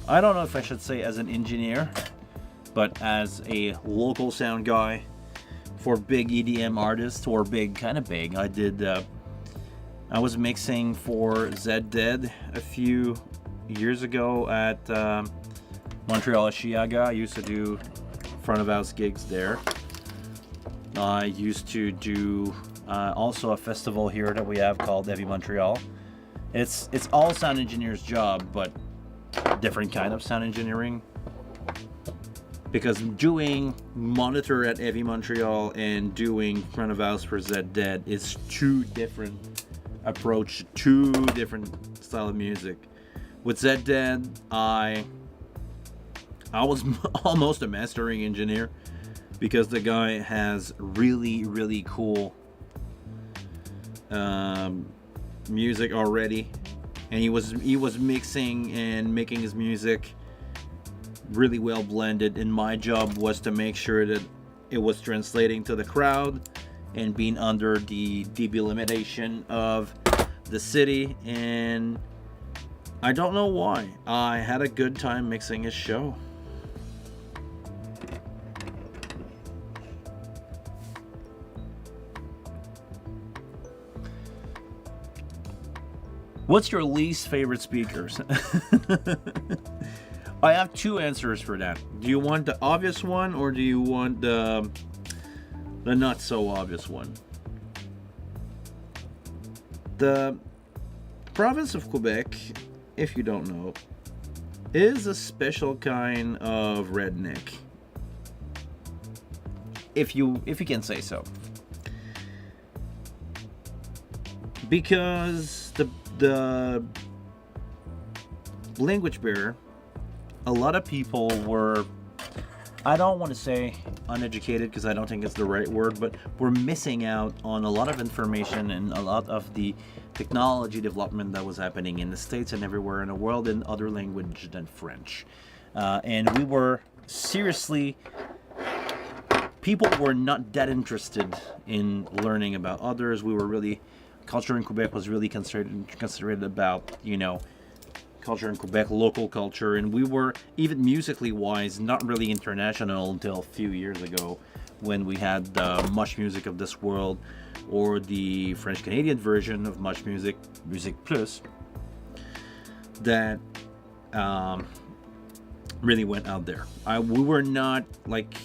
I don't know if I should say as an engineer, but as a local sound guy for big EDM artists, or kind of big. I was mixing for Zed Dead a few years ago at Montreal Chiaga. I used to do front of house gigs there. I used to do also a festival here that we have called Heavy Montreal. It's all sound engineers' job, but different kind of sound engineering. Because doing monitor at Heavy Montreal and doing front of house for Zed Dead is two different approach, two different style of music. With Zed Dead, I I was almost a mastering engineer because the guy has really, really cool music already, and he was mixing and making his music really well blended, and my job was to make sure that it was translating to the crowd and being under the dB limitation of the city. And I don't know why, I had a good time mixing his show. What's your least favorite speakers? I have two answers for that. Do you want the obvious one, or do you want the not so obvious one? The province of Quebec, if you don't know, is a special kind of redneck, if you can say so. Because the language barrier, a lot of people were, I don't want to say uneducated because I don't think it's the right word, but we're missing out on a lot of information and a lot of the technology development that was happening in the States and everywhere in the world in other language than French. And we were seriously, people were not that interested in learning about others. We were really, culture in Quebec was really considered about, culture in Quebec, local culture, and we were, even musically wise, not really international until a few years ago when we had the Much Music of This World, or the French Canadian version of Much Music, Music Plus, that really went out there. We were not like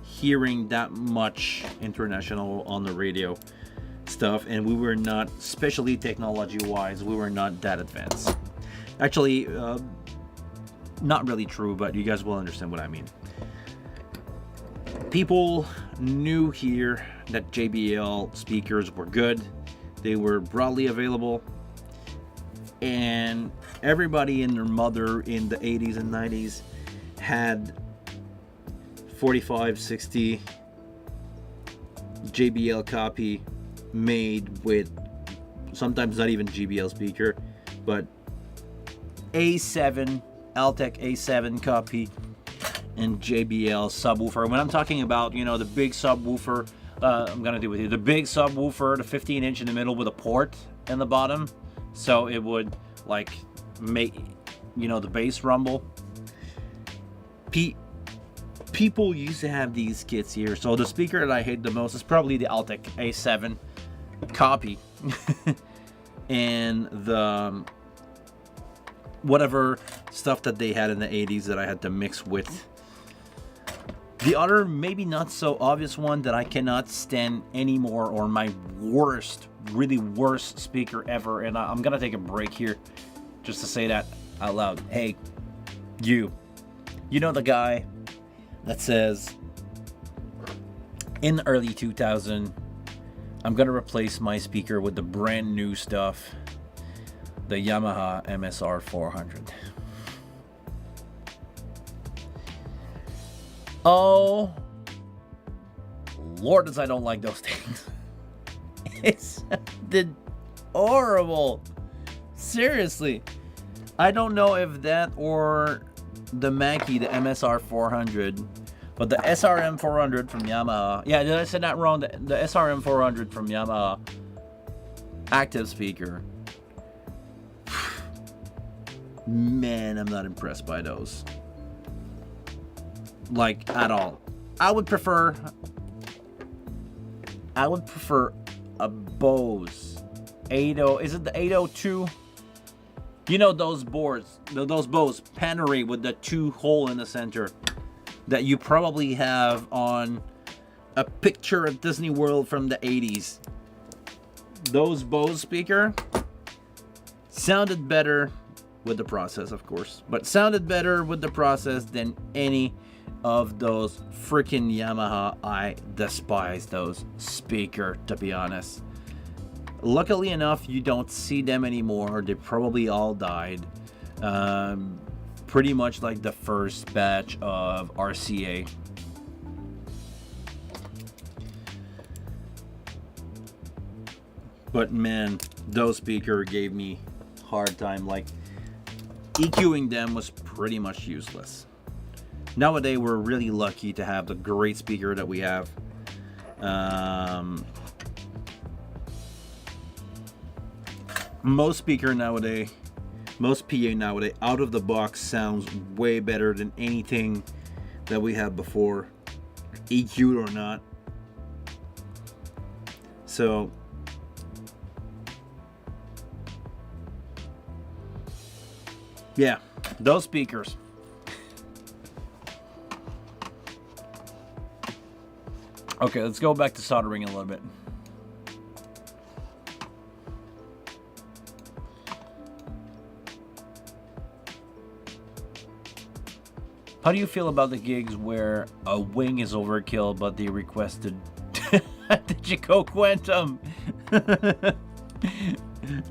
hearing that much international on the radio stuff, and we were not, especially technology wise, we were not that advanced. Actually, not really true, but you guys will understand what I mean. People knew here that JBL speakers were good. They were broadly available, and everybody and their mother in the 80s and 90s had 45, 60 JBL copy made with, sometimes not even JBL speaker, but A7, Altec A7 copy, and JBL subwoofer. When I'm talking about, the big subwoofer, I'm gonna do with you the big subwoofer, the 15-inch in the middle with a port in the bottom, so it would like make, the bass rumble. People used to have these kits here. So the speaker that I hate the most is probably the Altec A7 copy, and the whatever stuff that they had in the 80s that I had to mix with. The other, maybe not so obvious one that I cannot stand anymore, or my worst, really worst speaker ever, and I'm gonna take a break here just to say that out loud. Hey, you know the guy that says, in early 2000, I'm gonna replace my speaker with the brand new stuff, the Yamaha MSR 400. Oh, Lord, as I don't like those things. It's horrible. Seriously. I don't know if that or the Mackie, the MSR 400, but the SRM 400 from Yamaha. Yeah, did I say that wrong? The SRM 400 from Yamaha active speaker. Man, I'm not impressed by those. Like, at all. I would prefer a Bose 80. Is it the 802? You know those boards, those Bose Panerai with the 2 hole in the center that you probably have on a picture at Disney World from the 80s. Those Bose speaker sounded better with the process, of course, but sounded better with the process than any of those freaking Yamaha. I despise those speaker, to be honest. Luckily enough, you don't see them anymore. They probably all died. pretty much like the first batch of RCA. But man, those speakers gave me hard time. Like, EQing them was pretty much useless. Nowadays, we're really lucky to have the great speaker that we have. Most speaker nowadays, most PA nowadays, out of the box sounds way better than anything that we had before, EQ'd or not. So, yeah, those speakers. Okay, let's go back to soldering a little bit. How do you feel about the gigs where a wing is overkill, but they requested Digico Quantum?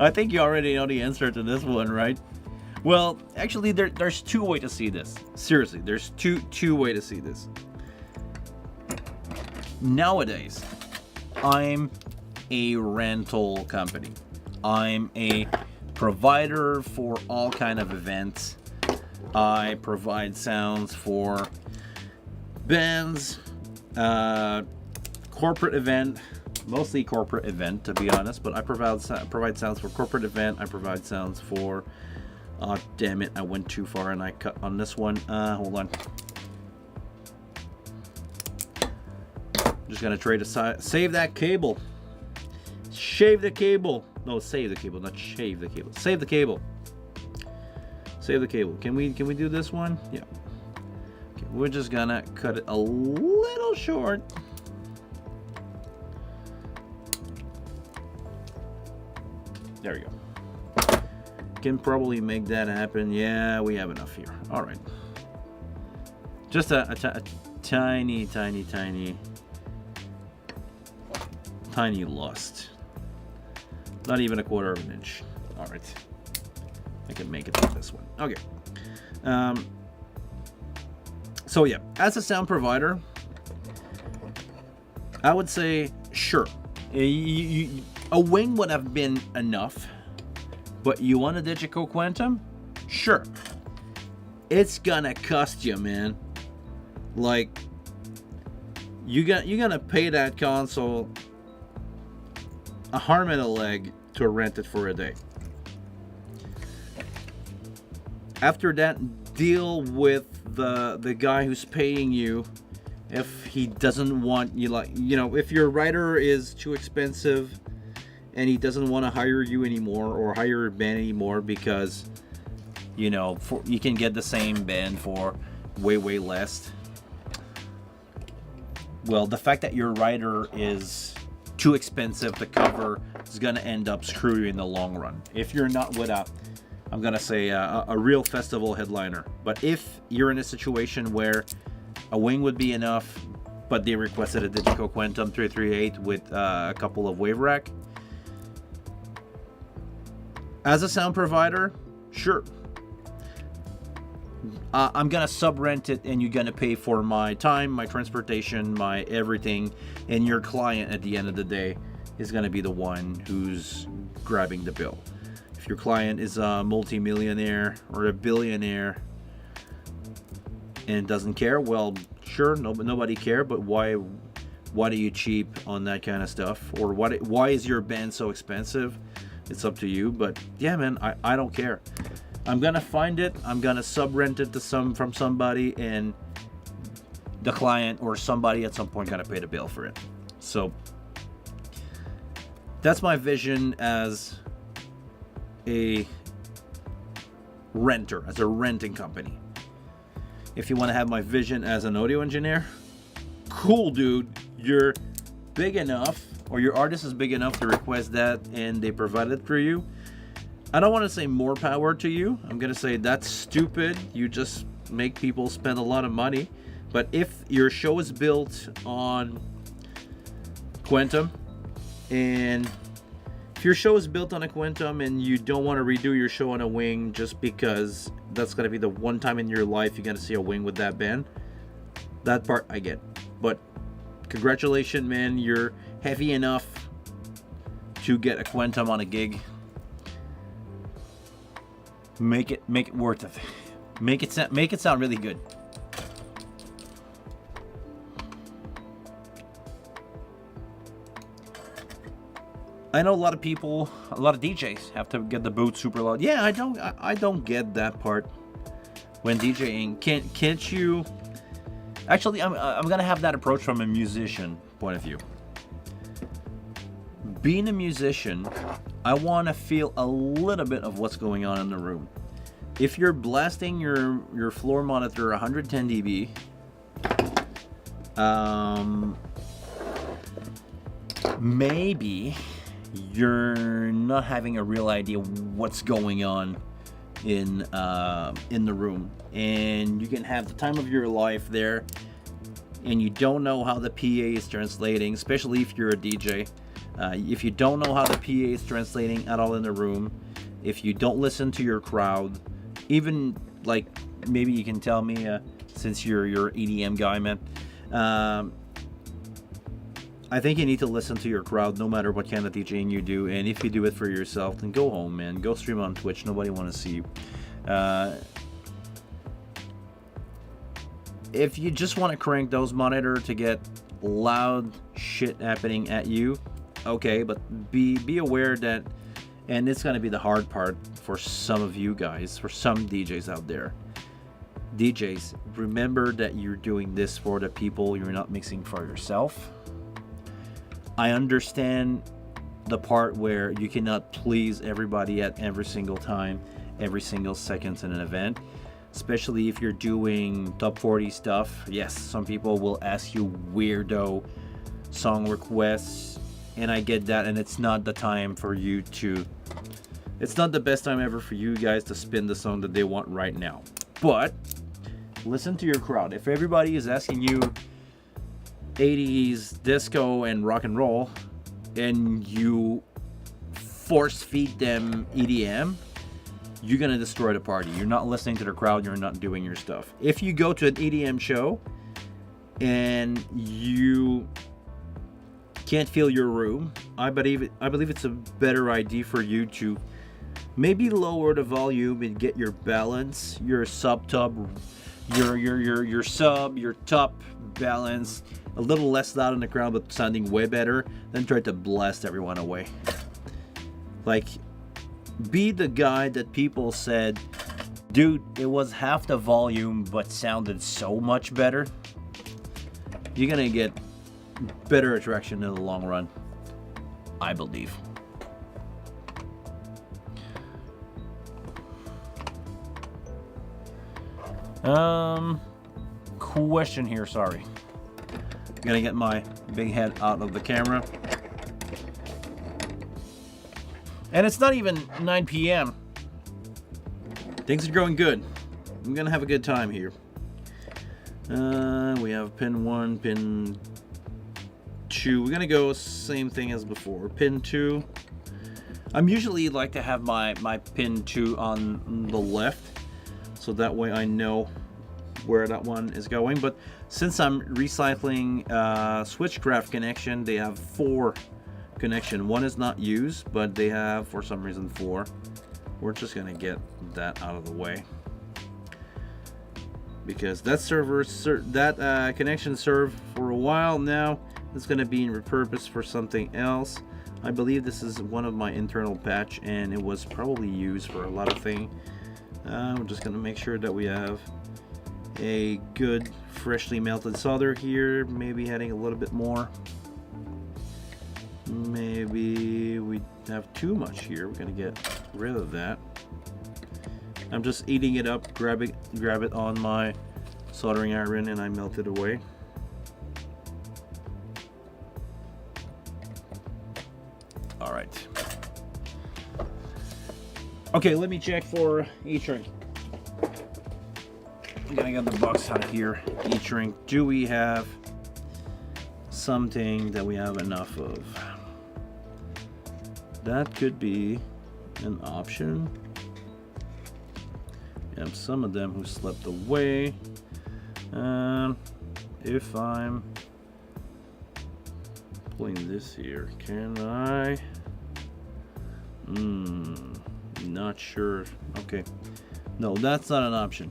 I think you already know the answer to this one, right? Well, actually, there's two ways to see this. Seriously, there's two ways to see this. Nowadays, I'm a rental company. I'm a provider for all kind of events. I provide sounds for bands, corporate event, mostly corporate event to be honest, but I provide sounds for corporate event. I provide sounds for, oh damn it, I went too far and I cut on this one. Hold on. Just gonna try to save that cable. Shave the cable. No, save the cable, not shave the cable. Save the cable. Save the cable. Can we do this one? Yeah. Okay, we're just gonna cut it a little short. There we go. Can probably make that happen. Yeah, we have enough here. All right. Just a tiny lost. Not even a quarter of an inch. All right. I can make it with this one. Okay. So yeah, as a sound provider, I would say sure. A wing would have been enough, but you want a Digico Quantum? Sure. It's gonna cost you, man. Like, you're gonna pay that console a arm and a leg to rent it for a day. After that, deal with the guy who's paying you if he doesn't want you, like, you know, if your writer is too expensive and he doesn't want to hire you anymore or hire your band anymore because, you know, you can get the same band for way less. Well, the fact that your writer is too expensive to cover is going to end up screwing you in the long run. If you're not with I'm going to say a real festival headliner. But if you're in a situation where a wing would be enough, but they requested a Digico Quantum 338 with a couple of wave rack, as a sound provider, sure. I'm going to sub-rent it, and you're going to pay for my time, my transportation, my everything, and your client at the end of the day is going to be the one who's grabbing the bill. If your client is a multi-millionaire or a billionaire and doesn't care, well, sure, nobody care, but why do you cheap on that kind of stuff? Or why is your band so expensive? It's up to you, but yeah, man, I don't care. I'm gonna find it, I'm gonna sub-rent it to from somebody, and the client or somebody at some point gonna pay the bill for it. So that's my vision as a renter, as a renting company. If you want to have my vision as an audio engineer, cool, dude. You're big enough, or your artist is big enough to request that, and they provide it for you. I don't want to say more power to you. I'm gonna say that's stupid. You just make people spend a lot of money. But if your show is built on Quantum and If your show is built on a Quantum and you don't want to redo your show on a wing just because that's going to be the one time in your life you're going to see a wing with that band, that part I get. But congratulations, man, you're heavy enough to get a Quantum on a gig. Make it worth it. Make it sound really good. I know a lot of people, a lot of DJs have to get the boot super loud. Yeah, I don't get that part when DJing. Can't you? Actually, I'm gonna have that approach from a musician point of view. Being a musician, I want to feel a little bit of what's going on in the room. If you're blasting your floor monitor 110 dB, maybe you're not having a real idea what's going on in the room, and you can have the time of your life there, and you don't know how the PA is translating, especially if you're a DJ. If you don't know how the PA is translating at all in the room, if you don't listen to your crowd, even like maybe you can tell me since you're EDM guy, man. I think you need to listen to your crowd no matter what kind of DJing you do, and if you do it for yourself, then go home, man. Go stream on Twitch. Nobody want to see you. If you just want to crank those monitor to get loud shit happening at you, okay, but be aware that, and it's going to be the hard part for some of you guys, for some DJs out there. DJs, remember that you're doing this for the people, you're not mixing for yourself. I understand the part where you cannot please everybody at every single time, every single second in an event, especially if you're doing top 40 stuff. Yes, some people will ask you weirdo song requests, and I get that, and it's not the time for you to, it's not the best time ever for you guys to spin the song that they want right now. But listen to your crowd. If everybody is asking you 80s disco and rock and roll, and you force feed them EDM, you're gonna destroy the party. You're not listening to the crowd, you're not doing your stuff. If you go to an EDM show and you can't feel your room, I believe it's a better idea for you to maybe lower the volume and get your balance, your sub, your top balance a little less loud in the crowd but sounding way better, then try to blast everyone away. Like, be the guy that people said, dude, it was half the volume but sounded so much better. You're gonna get better attraction in the long run, I believe. Question here, sorry. I'm gonna get my big head out of the camera. And it's not even 9 p.m. Things are going good. I'm gonna have a good time here. We have pin 1, pin 2. We're gonna go same thing as before. Pin 2. I'm usually like to have my pin 2 on the left, so that way I know where that one is going. But since I'm recycling switchcraft connection, they have 4 connection. One is not used, but they have for some reason 4. We're just gonna get that out of the way because that connection served for a while now. It's gonna be repurposed for something else. I believe this is one of my internal patch, and it was probably used for a lot of things. We're just gonna make sure that we have a good freshly melted solder here, maybe adding a little bit more. Maybe we have too much here. We're gonna get rid of that. I'm just eating it up, grab it on my soldering iron, and I melt it away. All right. Okay, let me check for E-Shrink. I'm gonna get the box out of here. E-Shrink. Do we have something that we have enough of? that could be an option. We have some of them who slept away. If I'm pulling this here, can I? Not sure. Okay, no, that's not an option.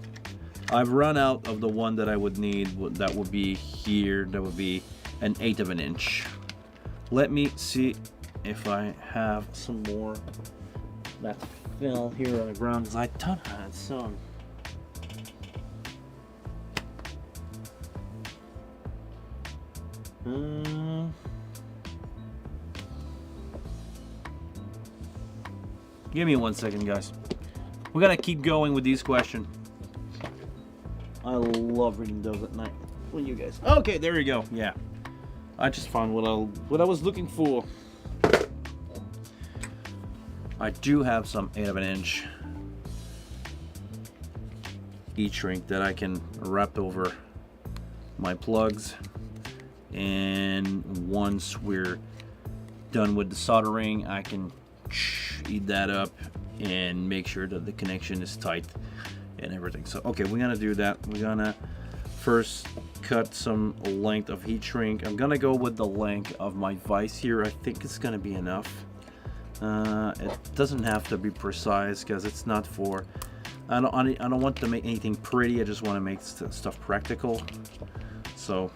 I've run out of the one that I would need. That would be here. That would be an 1/8 of an inch. Let me see if I have some more that fell here on the ground, because I thought I had some. Give me 1 second, guys. We're gonna keep going with these questions. I love reading those at night. When you guys. Okay, there you go. Yeah, I just found what I was looking for. I do have some 1/8 of an inch heat shrink that I can wrap over my plugs, and once we're done with the soldering, I can heat that up and make sure that the connection is tight and everything. So okay, we're gonna do that. We're gonna first cut some length of heat shrink. I'm gonna go with the length of my vise here. I think it's gonna be enough. It doesn't have to be precise, because it's not for, I don't want to make anything pretty. I just want to make stuff practical. So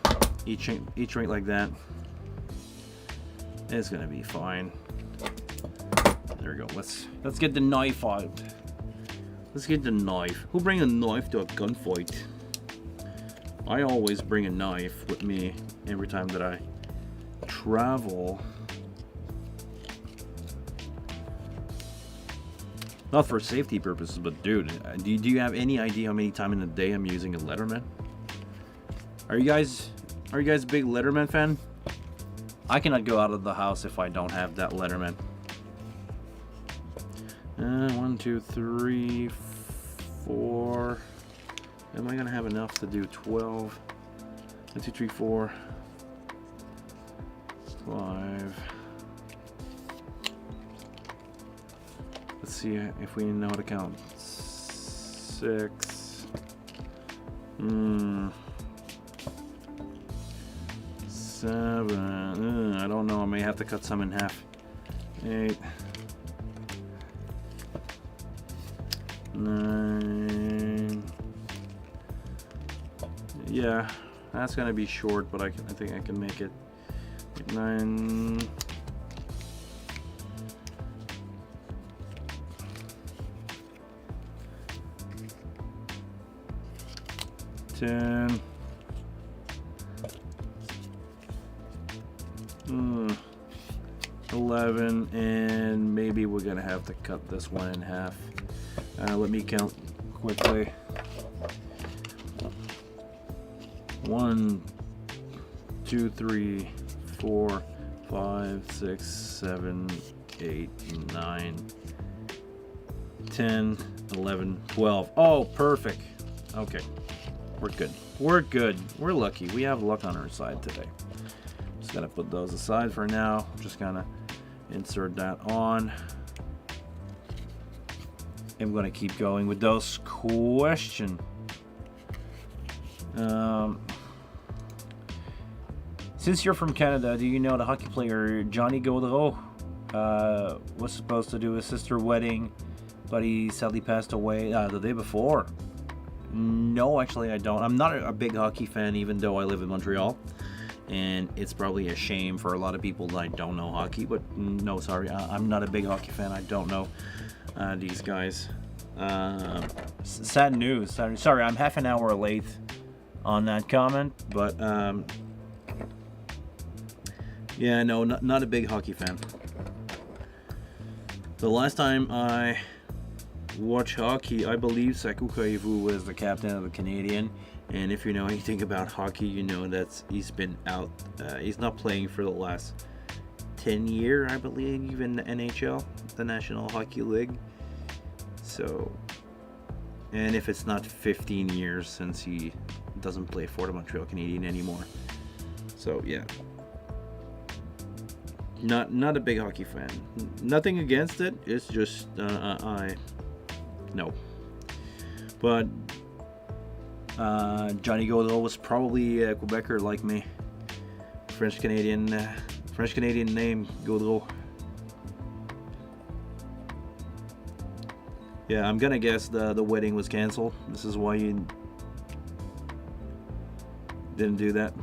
each shrink like that is gonna be fine. There we go. Let's get the knife out. Let's get the knife. Who bring a knife to a gunfight? I always bring a knife with me every time that I travel. Not for safety purposes, but dude, do you have any idea how many times in a day I'm using a Letterman? Are you guys a big Letterman fan? I cannot go out of the house if I don't have that Letterman. 1, 2, 3, 4. Am I gonna have enough to do 12? 1, 2, 3, 4, 5. Let's see if we know how to count. 6. 7. I don't know. I may have to cut some in half. 8. 9. Yeah, that's gonna be short, but I think I can make it. 9. 10. 11, and maybe we're gonna have to cut this one in half. Let me count quickly. 1, 2, 3, 4, 5, 6, 7, 8, 9, 10, 11, 12. Oh, perfect. Okay, we're good. We're good. We're lucky. We have luck on our side today. Just gotta put those aside for now. Just gonna insert that on. I'm gonna keep going with those questions. Since you're from Canada, do you know the hockey player Johnny Gaudreau was supposed to do his sister's wedding, but he sadly passed away the day before? No, actually I don't. I'm not a big hockey fan, even though I live in Montreal, and it's probably a shame for a lot of people that I don't know hockey, but no, sorry, I'm not a big hockey fan. I don't know these guys. Sad news. Sorry, I'm half an hour late on that comment, but yeah, no, not a big hockey fan. The last time I watched hockey, I believe Saku Koivu was the captain of the Canadian, and if you know anything about hockey, you know that he's been out. He's not playing for the last 10 years, I believe, in the NHL, the National Hockey League. So, and if it's not 15 years since he doesn't play for the Montreal Canadiens anymore. So yeah. Not a big hockey fan. Nothing against it. It's just I no. But Johnny Gaudreau was probably a Quebecer like me. French Canadian name Gaudreau. Yeah, I'm gonna guess the wedding was canceled. This is why you didn't do that.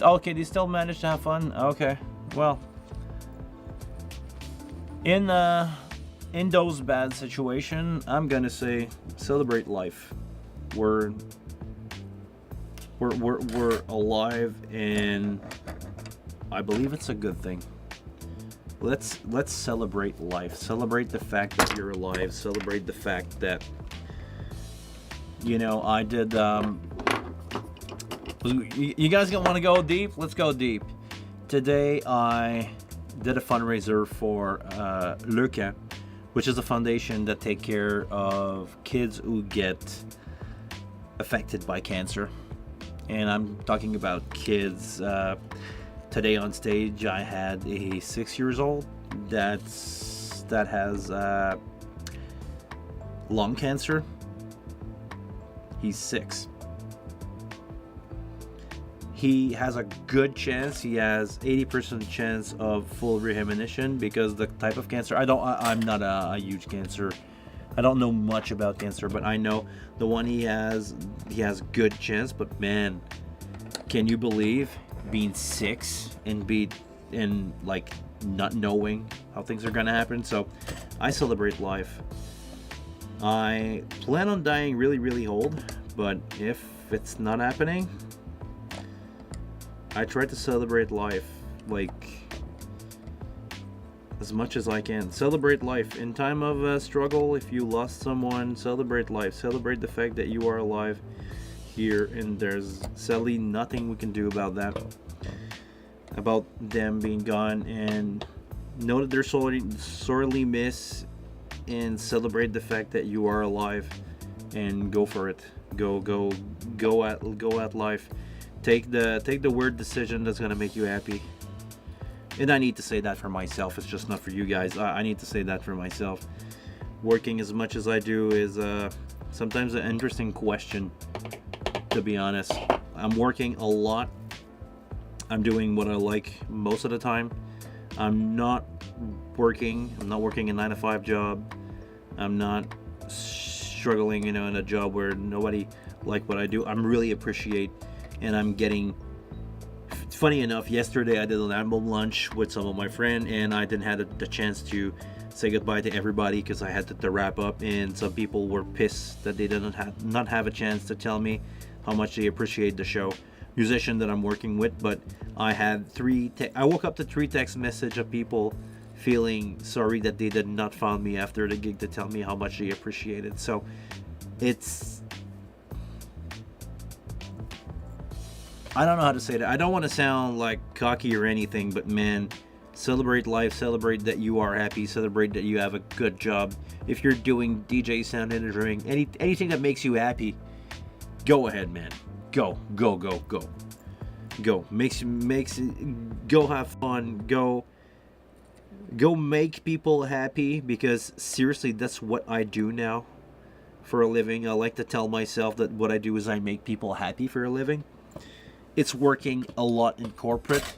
Okay, they still managed to have fun. Okay, well, in those bad situation, I'm gonna say celebrate life. We're alive, and I believe it's a good thing. Let's celebrate life. Celebrate the fact that you're alive. Celebrate the fact that, you know, I did. You guys gonna want to go deep? Let's go deep. Today I did a fundraiser for Le Camp, which is a foundation that take care of kids who get affected by cancer. And I'm talking about kids. Today on stage I had a 6 years old that has lung cancer. He's 6. He has a good chance. He has 80% chance of full remission because the type of cancer. I'm not a huge cancer. I don't know much about cancer, but I know the one he has good chance. But man, can you believe being 6 and like not knowing how things are gonna happen? So I celebrate life. I plan on dying really, really old, but if it's not happening, I try to celebrate life, like, as much as I can. Celebrate life. In time of struggle, if you lost someone, celebrate life. Celebrate the fact that you are alive here, and there's sadly nothing we can do about that. About them being gone, and know that they're sorely missed, and celebrate the fact that you are alive, and go for it. Go at life. Take the weird decision that's gonna make you happy. And I need to say that for myself. It's just not for you guys. I need to say that for myself. Working as much as I do is sometimes an interesting question, to be honest. I'm working a lot. I'm doing what I like most of the time. I'm not working a 9-to-5 job. I'm not struggling, in a job where nobody like what I do. I'm really appreciate. And I'm getting, funny enough, yesterday I did an album lunch with some of my friends, and I didn't have the chance to say goodbye to everybody because I had to wrap up, and some people were pissed that they didn't not have a chance to tell me how much they appreciate the show. Musician that I'm working with, but I had I woke up to 3 text message of people feeling sorry that they did not find me after the gig to tell me how much they appreciate it. So it's, I don't know how to say that. I don't want to sound like cocky or anything, but man, celebrate life, celebrate that you are happy, celebrate that you have a good job. If you're doing DJ sound engineering, anything that makes you happy, go ahead, man. Go. Go have fun. Go make people happy, because seriously, that's what I do now for a living. I like to tell myself that what I do is I make people happy for a living. It's working a lot in corporate,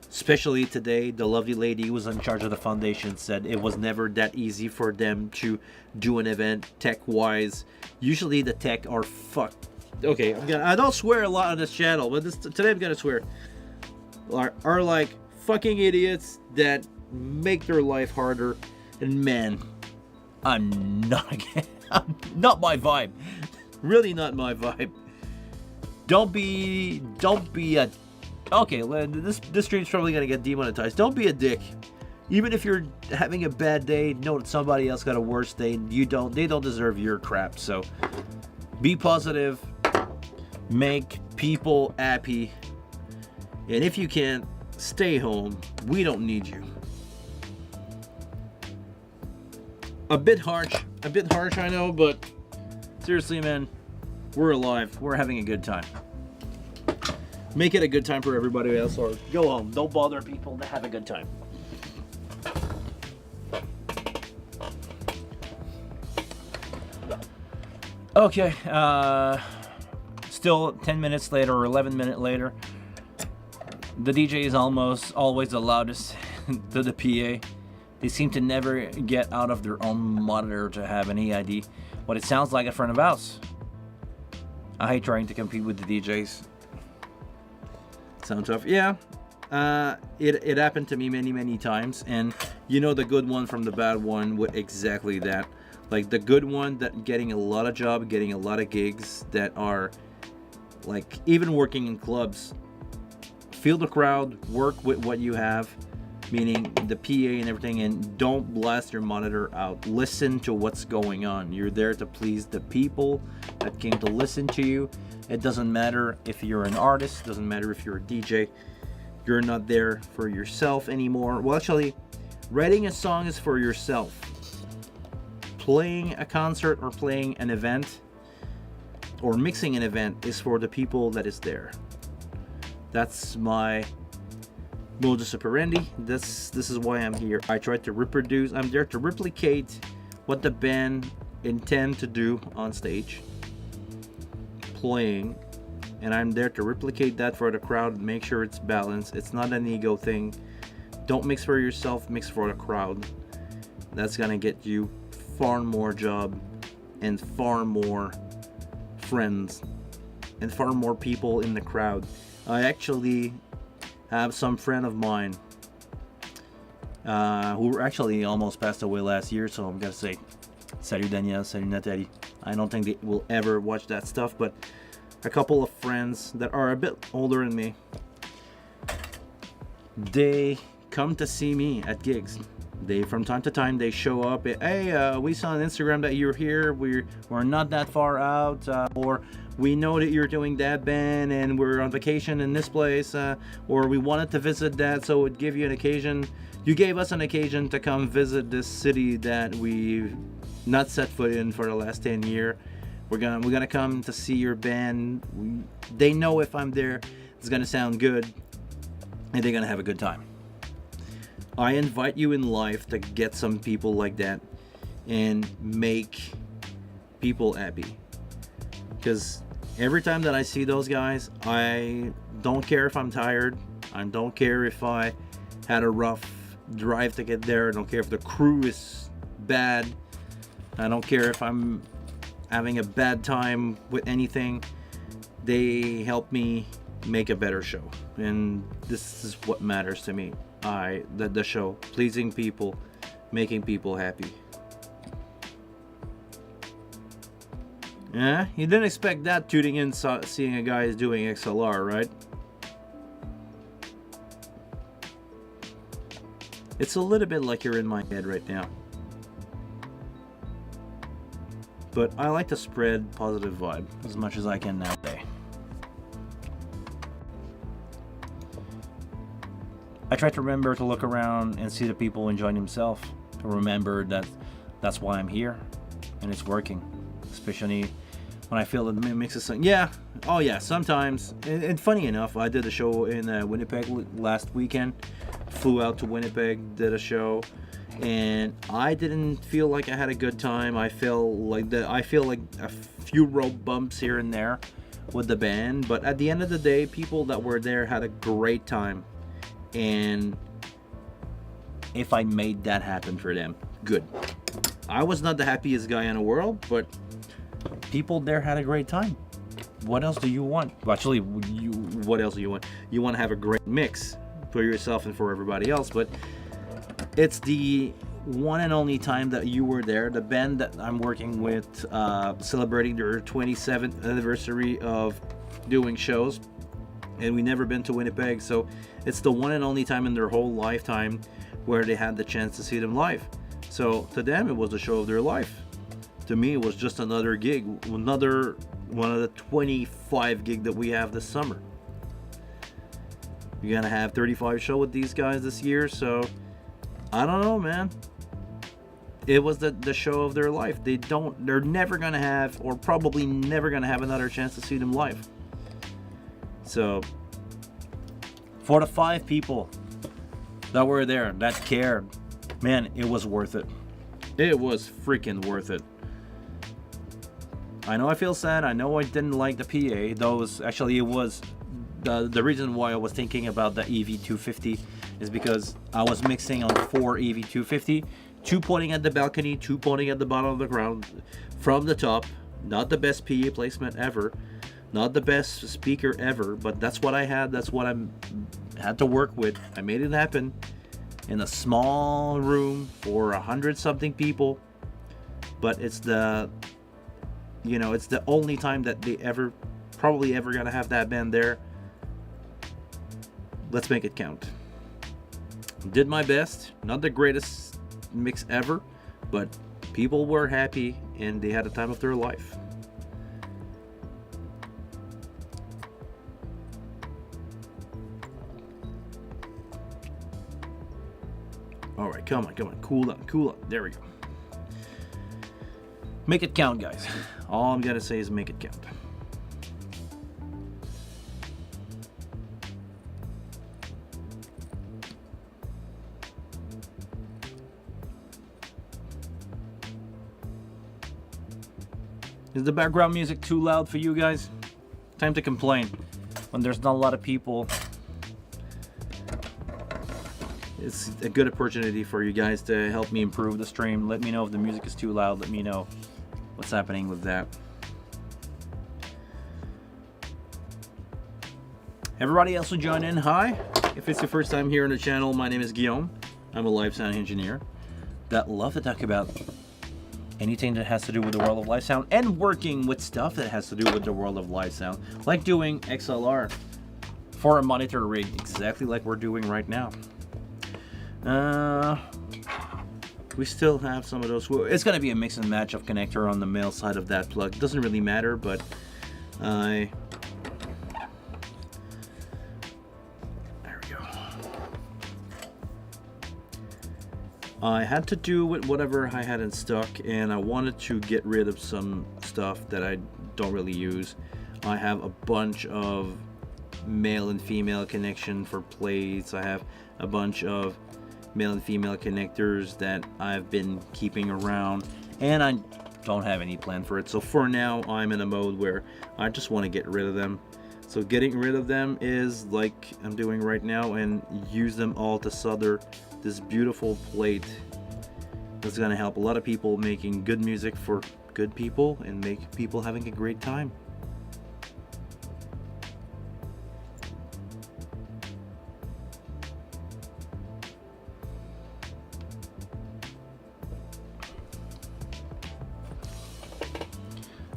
especially today. The lovely lady who was in charge of the foundation said it was never that easy for them to do an event tech-wise. Usually the tech are fucked. Okay, I don't swear a lot on this channel, but today I'm gonna swear. Are like fucking idiots that make their life harder, and man, I'm not my vibe. Really not my vibe. Don't be a, okay, this stream's probably gonna get demonetized. Don't be a dick. Even if you're having a bad day, know that somebody else got a worse day, and they don't deserve your crap. So be positive, make people happy, and if you can't, stay home. We don't need you. A bit harsh, I know, but seriously, man, we're alive. We're having a good time. make it a good time for everybody else, or go home. Don't bother people to have a good time. Okay, still 10 minutes later or 11 minutes later, the DJ is almost always the loudest to the PA. They seem to never get out of their own monitor to have any idea what it sounds like in front of house. I hate trying to compete with the DJs. Sound tough? Yeah. It happened to me many times, and you know the good one from the bad one with exactly that. Like the good one that getting a lot of job, getting a lot of gigs that are like even working in clubs. Feel the crowd, work with what you have, meaning the PA and everything, and don't blast your monitor out. Listen to what's going on. You're there to please the people that came to listen to you. It doesn't matter if you're an artist, doesn't matter if you're a DJ. You're not there for yourself anymore. Well, actually, writing a song is for yourself. Playing a concert or playing an event or mixing an event is for the people that is there. That's my modus operandi. This is why I'm here. I try to reproduce. I'm there to replicate what the band intend to do on stage, playing, and I'm there to replicate that for the crowd. Make sure it's balanced. It's not an ego thing. Don't mix for yourself. Mix for the crowd. That's gonna get you far more job and far more friends and far more people in the crowd. I actually have some friend of mine who actually almost passed away last year, so I'm gonna say salut Daniel, salut Nathalie. I don't think they will ever watch that stuff, but a couple of friends that are a bit older than me, they come to see me at gigs. They from time to time they show up. Hey, we saw on Instagram that you're here. We're not that far out, or we know that you're doing that band, and we're on vacation in this place, or we wanted to visit that, so it'd give you an occasion. You gave us an occasion to come visit this city that we've not set foot in for the last 10 years. We're gonna come to see your band. They know if I'm there, it's gonna sound good, and they're gonna have a good time. I invite you in life to get some people like that and make people happy. Because every time that I see those guys, I don't care if I'm tired. I don't care if I had a rough drive to get there. I don't care if the crew is bad. I don't care if I'm having a bad time with anything. They help me make a better show. And this is what matters to me. The show, pleasing people, making people happy. Yeah, you didn't expect that tuning in, seeing a guy is doing XLR, right? It's a little bit like you're in my head right now. But I like to spread positive vibe as much as I can nowadays. I try to remember to look around and see the people enjoying themselves. To remember that that's why I'm here, and it's working. Especially when I feel that the mix is something. Yeah, oh yeah. Sometimes, and funny enough, I did a show in Winnipeg last weekend. Flew out to Winnipeg, did a show, and I didn't feel like I had a good time. I feel like a few road bumps here and there with the band, but at the end of the day, people that were there had a great time. And if I made that happen for them, good. I was not the happiest guy in the world, but people there had a great time. What else do you want? Well, actually, what else do you want? You want to have a great mix for yourself and for everybody else, but it's the one and only time that you were there. The band that I'm working with, celebrating their 27th anniversary of doing shows. And we never been to Winnipeg, so it's the one and only time in their whole lifetime where they had the chance to see them live. So to them, it was the show of their life. To me, it was just another gig, another one of the 25 gig that we have this summer. We're gonna have 35 show with these guys this year, so I don't know, man. It was the show of their life. They're never gonna have, or probably never gonna have another chance to see them live. So For the 5 people that were there, that cared, man, it was worth it. It was freaking worth it. I know I feel sad. I know I didn't like the PA. Those actually, it was the reason why I was thinking about the EV250 is because I was mixing on 4 EV250, 2 pointing at the balcony, 2 pointing at the bottom of the ground from the top. Not the best PA placement ever, not the best speaker ever, but that's what I had. That's what I had to work with. I made it happen in a small room for 100-something people, but it's the, you know, it's the only time that they probably ever gonna have that band there. Let's make it count. Did my best. Not the greatest mix ever, but people were happy and they had a time of their life. All right, come on, cool down. There we go. Make it count, guys. All I'm gonna say is make it count. Is the background music too loud for you guys? Time to complain. When there's not a lot of people, it's a good opportunity for you guys to help me improve the stream. Let me know if the music is too loud. Let me know what's happening with that. Everybody else who join in, hi. If it's your first time here on the channel, my name is Guillaume. I'm a live sound engineer that love to talk about anything that has to do with the world of live sound and working with stuff that has to do with the world of live sound, like doing XLR for a monitor rig, exactly like we're doing right now. We still have some of those. It's going to be a mix and match of connector on the male side of that plug. Doesn't really matter, but there we go. I had to do with whatever I had in stock, and I wanted to get rid of some stuff that I don't really use. I have a bunch of male and female connection for plates. I have a bunch of male and female connectors that I've been keeping around, and I don't have any plan for it. So for now, I'm in a mode where I just want to get rid of them. So getting rid of them is like I'm doing right now, and use them all to solder this beautiful plate that's going to help a lot of people making good music for good people and make people having a great time.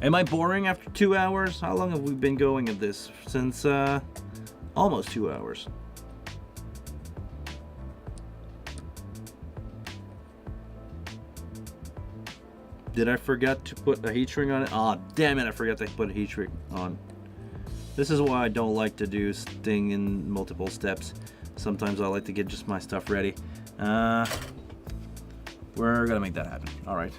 Am I boring after 2 hours? How long have we been going at this? Since almost 2 hours. Did I forget to put a heat shrink on it? Oh, damn it, I forgot to put a heat shrink on. This is why I don't like to do thing in multiple steps. Sometimes I like to get just my stuff ready. We're gonna make that happen. All right.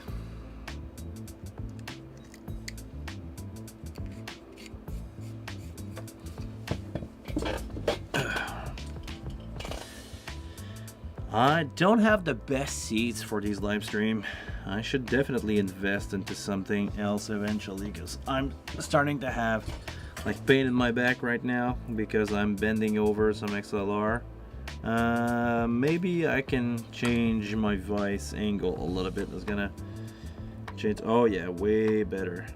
I don't have the best seats for these live stream. I should definitely invest into something else eventually, because I'm starting to have like pain in my back right now because I'm bending over some XLR. Maybe I can change my vice angle a little bit. It's gonna change. Oh yeah, way better,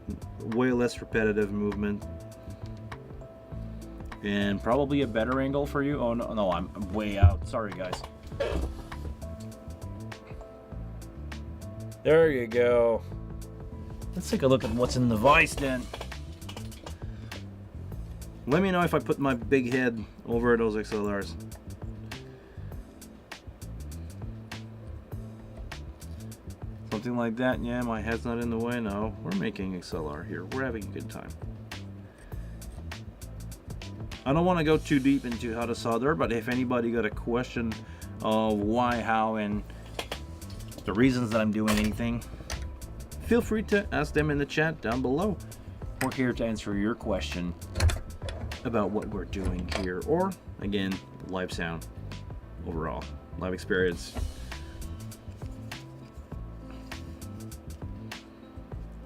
way less repetitive movement, and probably a better angle for you. Oh no, I'm way out. Sorry guys. There you go. Let's take a look at what's in the vice then. Let me know if I put my big head over those XLRs. Something like that. Yeah, my head's not in the way. No, we're making XLR here. We're having a good time. I don't want to go too deep into how to solder, but if anybody got a question of why, how, and the reasons that I'm doing anything, feel free to ask them in the chat down below. We're here to answer your question about what we're doing here, or again, live sound overall, live experience.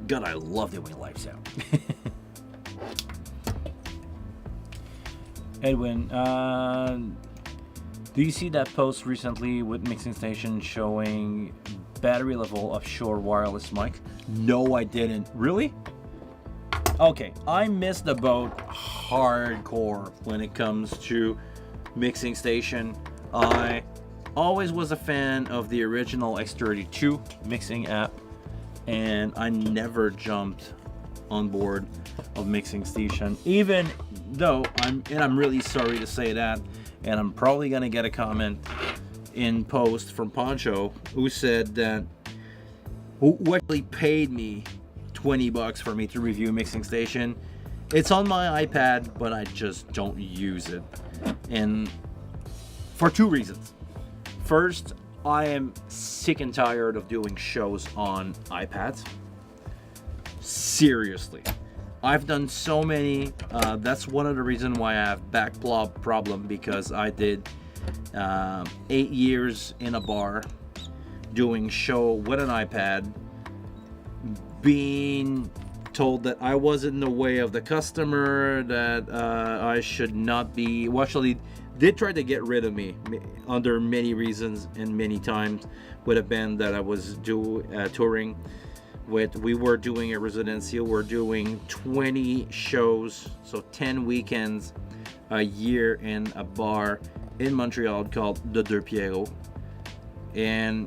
God, I love doing live sound. Edwin, do you see that post recently with Mixing Station showing battery level of Shure wireless mic? No, I didn't. Really? Okay, I missed the boat hardcore when it comes to Mixing Station. I always was a fan of the original X32 mixing app, and I never jumped on board of Mixing Station, even though I'm really sorry to say that, and I'm probably gonna get a comment in post from Poncho who said that who actually paid me $20 for me to review Mixing Station. It's on my iPad, but I just don't use it, and for two reasons. First, I am sick and tired of doing shows on iPads. Seriously, I've done so many. That's one of the reasons why I have back problem, because I did 8 years in a bar doing show with an iPad, being told that I was in the way of the customer, that I should not be. Well, actually, did try to get rid of me under many reasons and many times with a band that I was touring with. We were doing a residency. We're doing 20 shows, so 10 weekends a year in a bar in Montreal called the Deux Pierrots, and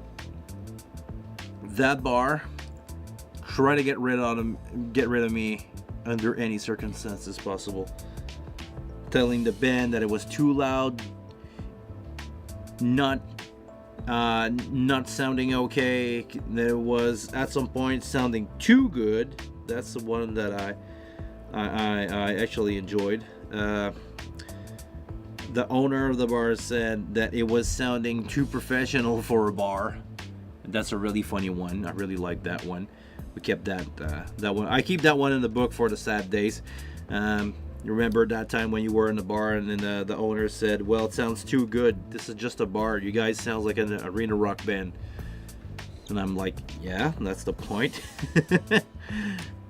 that bar tried to get rid of me under any circumstances possible, telling the band that it was too loud, not sounding okay, that it was at some point sounding too good. That's the one that I actually enjoyed. The owner of the bar said that it was sounding too professional for a bar. That's a really funny one. I really like that one. We kept that one. I keep that one in the book for the sad days. You remember that time when you were in the bar and then the owner said, well, it sounds too good. This is just a bar. You guys sound like an arena rock band. And I'm like, yeah, that's the point.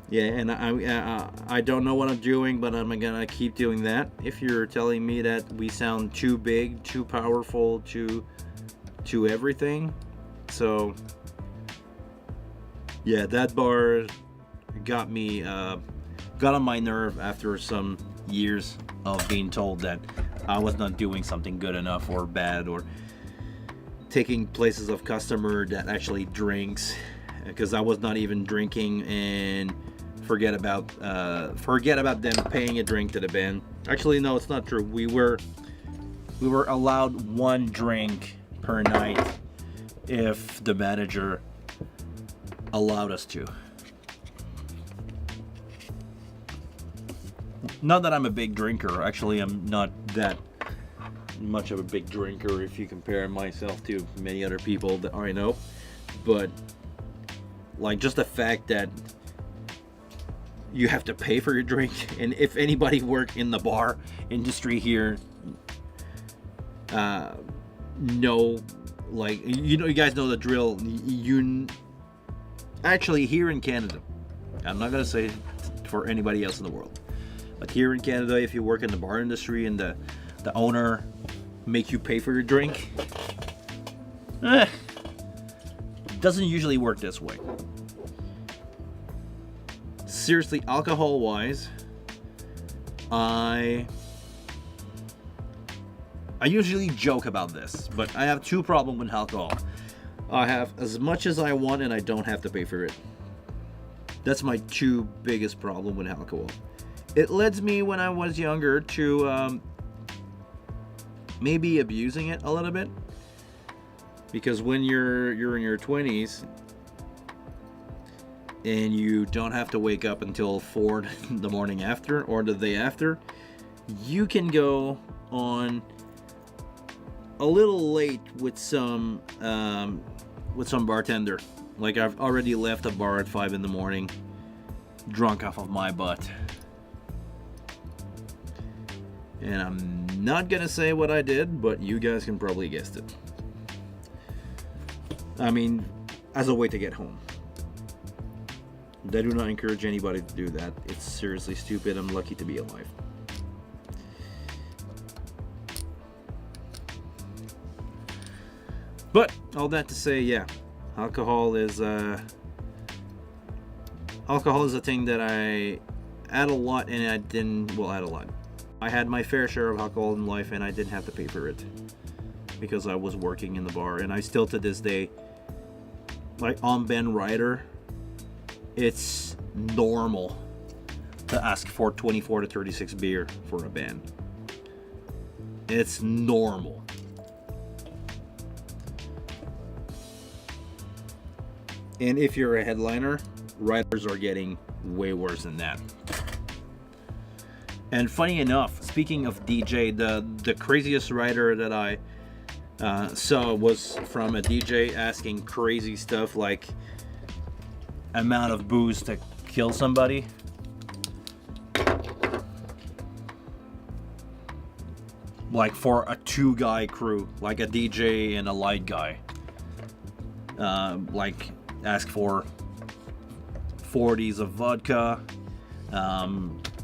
Yeah, and I don't know what I'm doing, but I'm gonna keep doing that. If you're telling me that we sound too big, too powerful, too everything. So yeah, that bar got me got on my nerve after some years of being told that I was not doing something good enough or bad, or taking places of customer that actually drinks, because I was not even drinking, and forget about them paying a drink to the band. Actually, no, it's not true. We were allowed one drink per night if the manager allowed us to. Not that I'm a big drinker. Actually, I'm not that much of a big drinker if you compare myself to many other people that I know. But like, just the fact that you have to pay for your drink, and if anybody work in the bar industry here, know, like, you guys know the drill. You actually, here in Canada, I'm not gonna say for anybody else in the world, but here in Canada, if you work in the bar industry and the owner make you pay for your drink, doesn't usually work this way. Seriously, alcohol wise, I usually joke about this, but I have two problems with alcohol. I have as much as I want, and I don't have to pay for it. That's my two biggest problem with alcohol. It led me, when I was younger, to maybe abusing it a little bit, because when you're in your 20s and you don't have to wake up until 4 in the morning after, or the day after, you can go on a little late with some bartender. Like, I've already left a bar at 5 in the morning, drunk off of my butt, and I'm Not gonna say what I did, but you guys can probably guess it. I mean, as a way to get home. I do not encourage anybody to do that. It's seriously stupid. I'm lucky to be alive. But all that to say, yeah, alcohol is a thing that I had a lot, and I didn't. Well, I had a lot. I had my fair share of alcohol in life, and I didn't have to pay for it because I was working in the bar, and I still to this day, like on Ben Ryder, it's normal to ask for 24 to 36 beer for a band. It's normal. And if you're a headliner, riders are getting way worse than that. And funny enough, speaking of DJ, the craziest rider that I saw was from a DJ asking crazy stuff like amount of booze to kill somebody. Like for a 2-guy crew, like a DJ and a light guy. Like ask for 40s of vodka,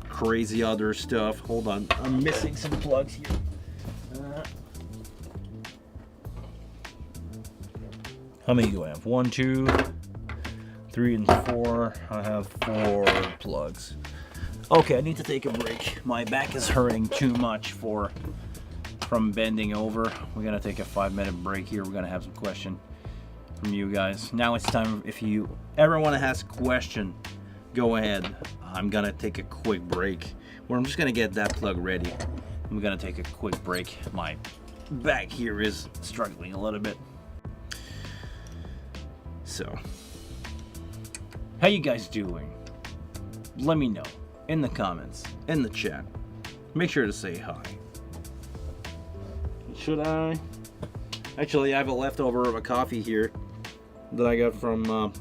crazy other stuff. Hold on, I'm missing some plugs here. How many do I have? 1, 2, 3, and 4. I have 4 plugs. Okay, I need to take a break. My back is hurting too much from bending over. We're gonna take a 5-minute break here. We're gonna have some questions from you guys. Now it's time. If you ever want to ask a question, go ahead. I'm gonna take a quick break where I'm just gonna get that plug ready. I'm gonna take a quick break. My back here is struggling a little bit. So, how you guys doing? Let me know in the comments, in the chat. Make sure to say hi. Should I? Actually, I have a leftover of a coffee here that I got from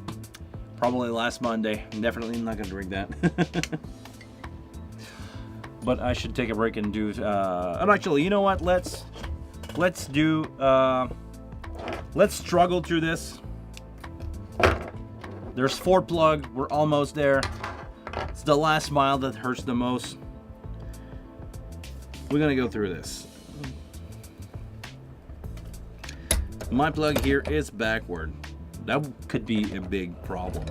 probably last Monday. I'm definitely not gonna drink that. But I should take a break and do. And actually, you know what? Let's do. Let's struggle through this. There's 4 plug. We're almost there. It's the last mile that hurts the most. We're gonna go through this. My plug here is backward. That could be a big problem.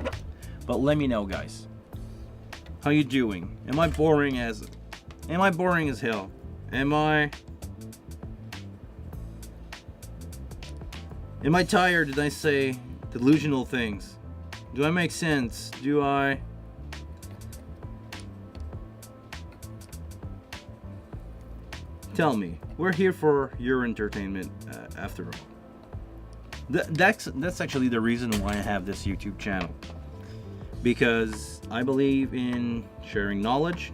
But let me know, guys. How you doing? Am I boring as hell? Am I tired? Did I say delusional things? Do I make sense? Do I? Tell me. We're here for your entertainment, after all. That's actually the reason why I have this YouTube channel, because I believe in sharing knowledge.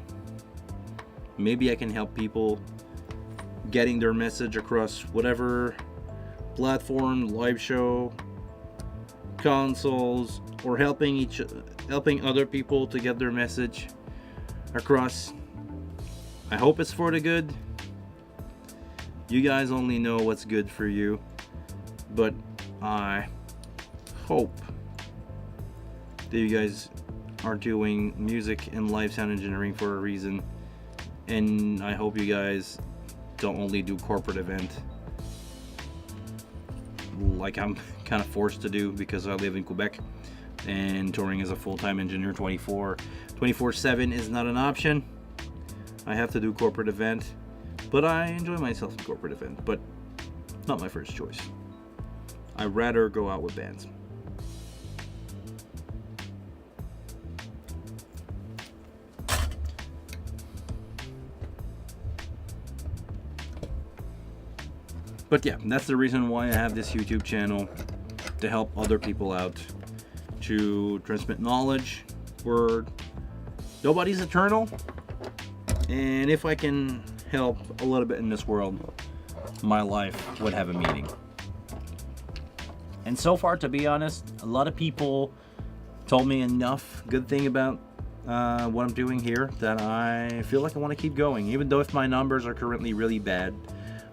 Maybe I can help people getting their message across whatever platform, live show, consoles, or helping other people to get their message across. I hope it's for the good. You guys only know what's good for you, but I hope that you guys are doing music and live sound engineering for a reason, and I hope you guys don't only do corporate event like I'm kind of forced to do because I live in Quebec and touring as a full-time engineer 24/7 is not an option. I have to do corporate event, but I enjoy myself in corporate event, but not my first choice. I'd rather go out with bands. But yeah, that's the reason why I have this YouTube channel, to help other people out, to transmit knowledge, where nobody's eternal, and if I can help a little bit in this world, my life would have a meaning. And so far, to be honest, a lot of people told me enough good thing about what I'm doing here that I feel like I want to keep going, even though if my numbers are currently really bad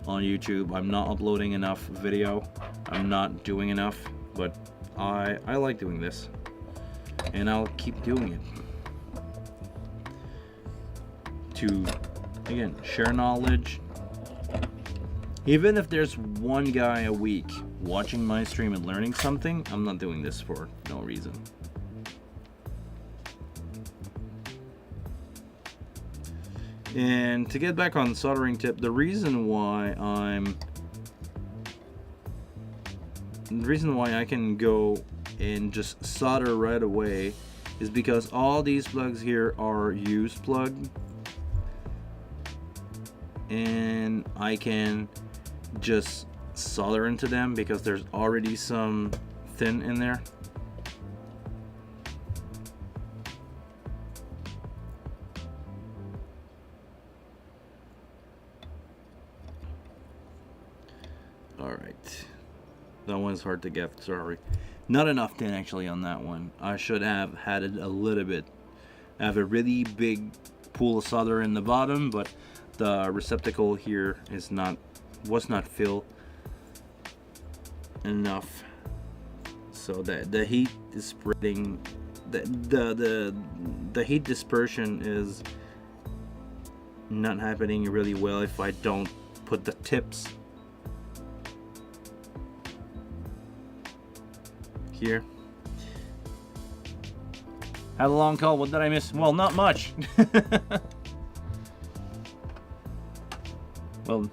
on YouTube. I'm not uploading enough video, I'm not doing enough, but I like doing this, and I'll keep doing it to, again, share knowledge. Even if there's one guy a week watching my stream and learning something, I'm not doing this for no reason. And to get back on soldering tip, the reason why I can go and just solder right away is because all these plugs here are used plug, and I can just solder into them because there's already some thin in there. Alright, that one's hard to get, sorry. Not enough tin actually on that one. I should have had it a little bit. I have a really big pool of solder in the bottom, but the receptacle here was not filled enough, so that the heat is spreading. The heat dispersion is not happening really well if I don't put the tips here. Had a long call. What did I miss? Well, not much. Well,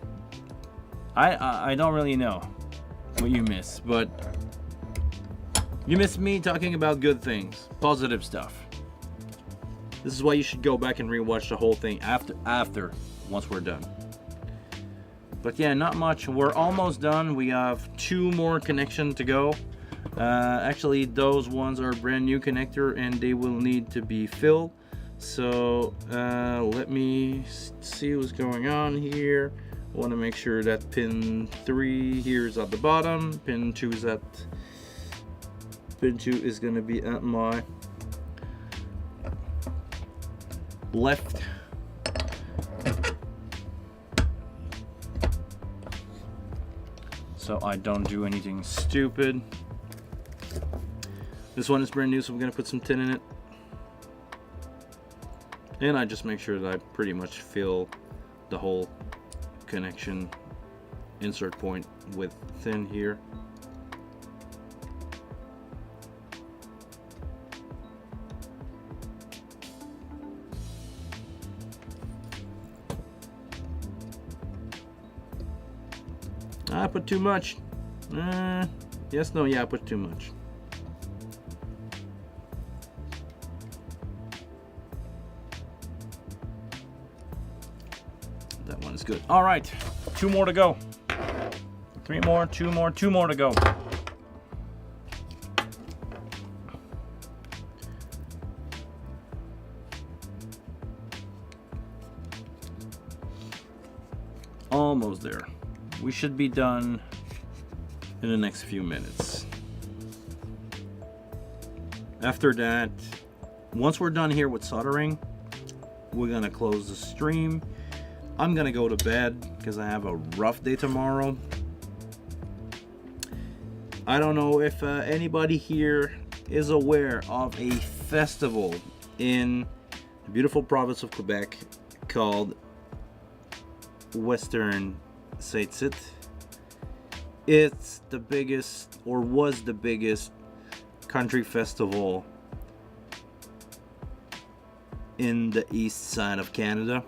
I don't really know what you miss, but you miss me talking about good things, positive stuff. This is why you should go back and rewatch the whole thing after once we're done. But yeah, not much. We're almost done. We have 2 more connections to go. Actually, those ones are brand new connector and they will need to be filled. So let me see what's going on here. I want to make sure that pin 3 here is at the bottom. Pin 2 is going to be at my left. So I don't do anything stupid. This one is brand new, so I'm going to put some tin in it. And I just make sure that I pretty much fill the whole connection insert point with thin here. I put too much. Yes, no, yeah, I put too much. That one is good. All right, 2 more to go. 3 more, 2 more, 2 more to go. Almost there. We should be done in the next few minutes. After that, once we're done here with soldering, we're gonna close the stream. I'm gonna go to bed because I have a rough day tomorrow. I don't know if anybody here is aware of a festival in the beautiful province of Quebec called Western Saint-Sit. It's the biggest, or was the biggest, country festival in the east side of Canada.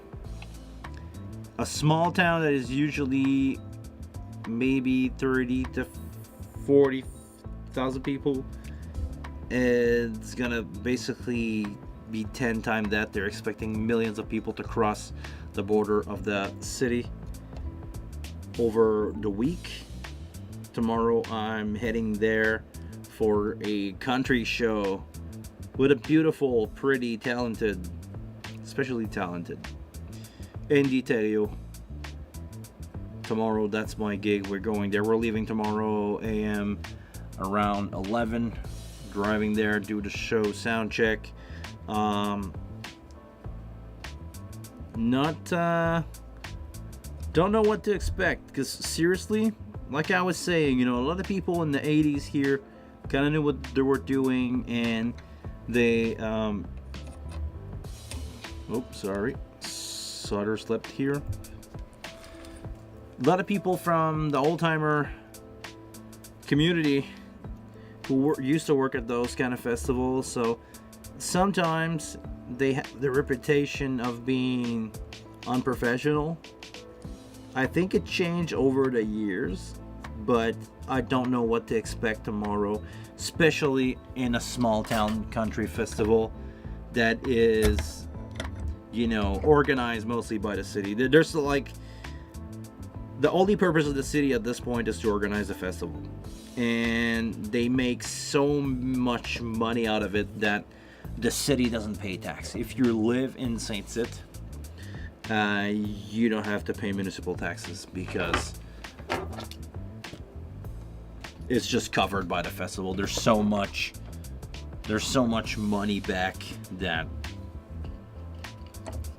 A small town that is usually maybe 30 to 40,000 people. It's gonna basically be 10 times that. They're expecting millions of people to cross the border of the city over the week. Tomorrow I'm heading there for a country show with a beautiful, pretty, talented, especially talented Indy Terrio. Tomorrow, that's my gig. We're going there. We're leaving tomorrow AM around 11. Driving there, do the show sound check. Don't know what to expect, because seriously, like I was saying, a lot of people in the 80s here kind of knew what they were doing, and they sorry, solder slipped here. A lot of people from the old-timer community who used to work at those kind of festivals, so sometimes they have the reputation of being unprofessional. I think it changed over the years, but I don't know what to expect tomorrow, especially in a small town country festival that is, organized mostly by the city. There's like, the only purpose of the city at this point is to organize a festival, and they make so much money out of it that the city doesn't pay tax. If you live in Saint Sit, you don't have to pay municipal taxes because it's just covered by the festival. There's so much money back that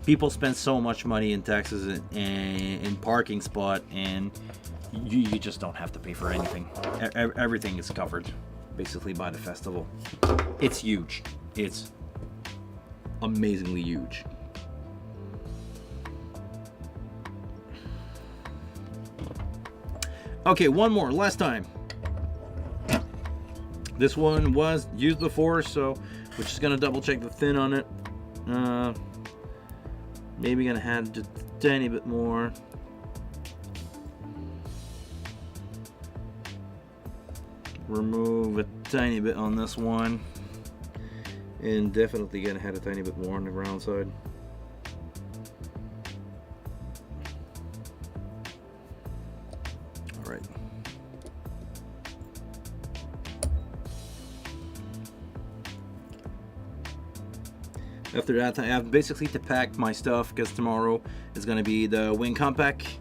people spend so much money in taxes and in parking spot, and you just don't have to pay for anything. Everything is covered basically by the festival. It's huge. It's amazingly huge. Okay, one more, last time. This one was used before, so we're just gonna double check the thin on it. Maybe gonna add just a tiny bit more. Remove a tiny bit on this one, and definitely gonna add a tiny bit more on the ground side. All right. After that, I have basically to pack my stuff, because tomorrow is going to be the wing compact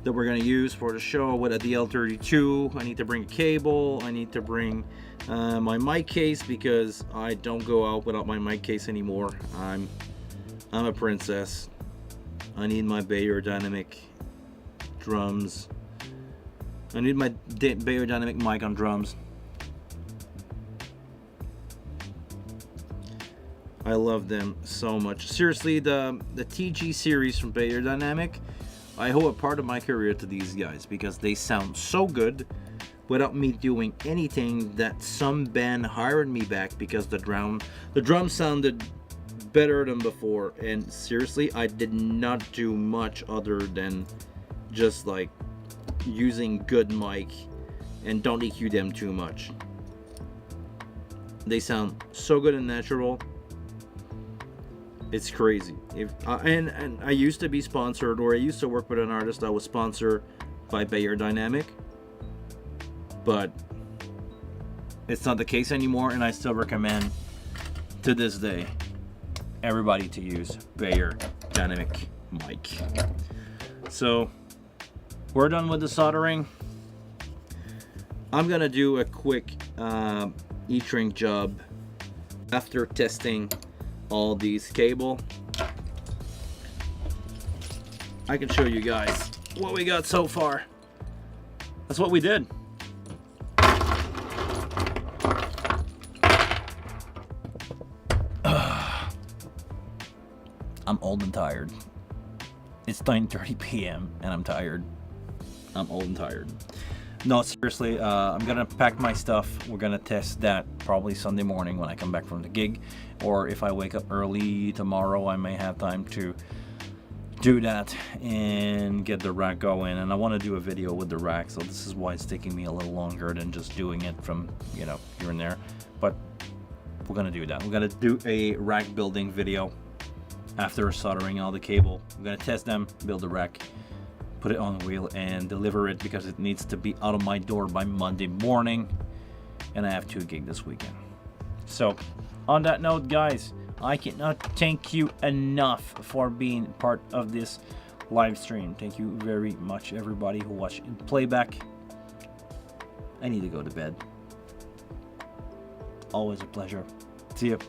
that we're going to use for the show with a DL32. I need to bring a cable. I need to bring my mic case, because I don't go out without my mic case anymore. I'm a princess. I need my Beyerdynamic drums. I need my Beyerdynamic mic on drums. I love them so much. Seriously, the TG series from Beyerdynamic, I owe a part of my career to these guys, because they sound so good without me doing anything, that some band hired me back because the drum sounded better than before. And seriously, I did not do much other than just like using good mic and don't EQ them too much. They sound so good and natural. It's crazy. And I used to be sponsored, or I used to work with an artist that was sponsored by Beyerdynamic, but it's not the case anymore, and I still recommend to this day everybody to use Beyerdynamic mic. So we're done with the soldering. I'm gonna do a quick E-string job after testing all these cable. I can show you guys what we got so far. That's what we did. I'm old and tired. It's 9:30 p.m. and I'm tired. I'm old and tired. No, seriously, I'm gonna pack my stuff. We're gonna test that probably Sunday morning when I come back from the gig, or if I wake up early tomorrow, I may have time to do that and get the rack going. And I want to do a video with the rack, so this is why it's taking me a little longer than just doing it from, here and there. But we're gonna do that. We're gonna do a rack building video after soldering all the cable. We're gonna test them, build the rack, put it on the wheel, and deliver it, because it needs to be out of my door by Monday morning, and I have 2 gigs this weekend. So on that note, guys, I cannot thank you enough for being part of this live stream. Thank you very much, everybody who watched in playback. I need to go to bed. Always a pleasure. See you.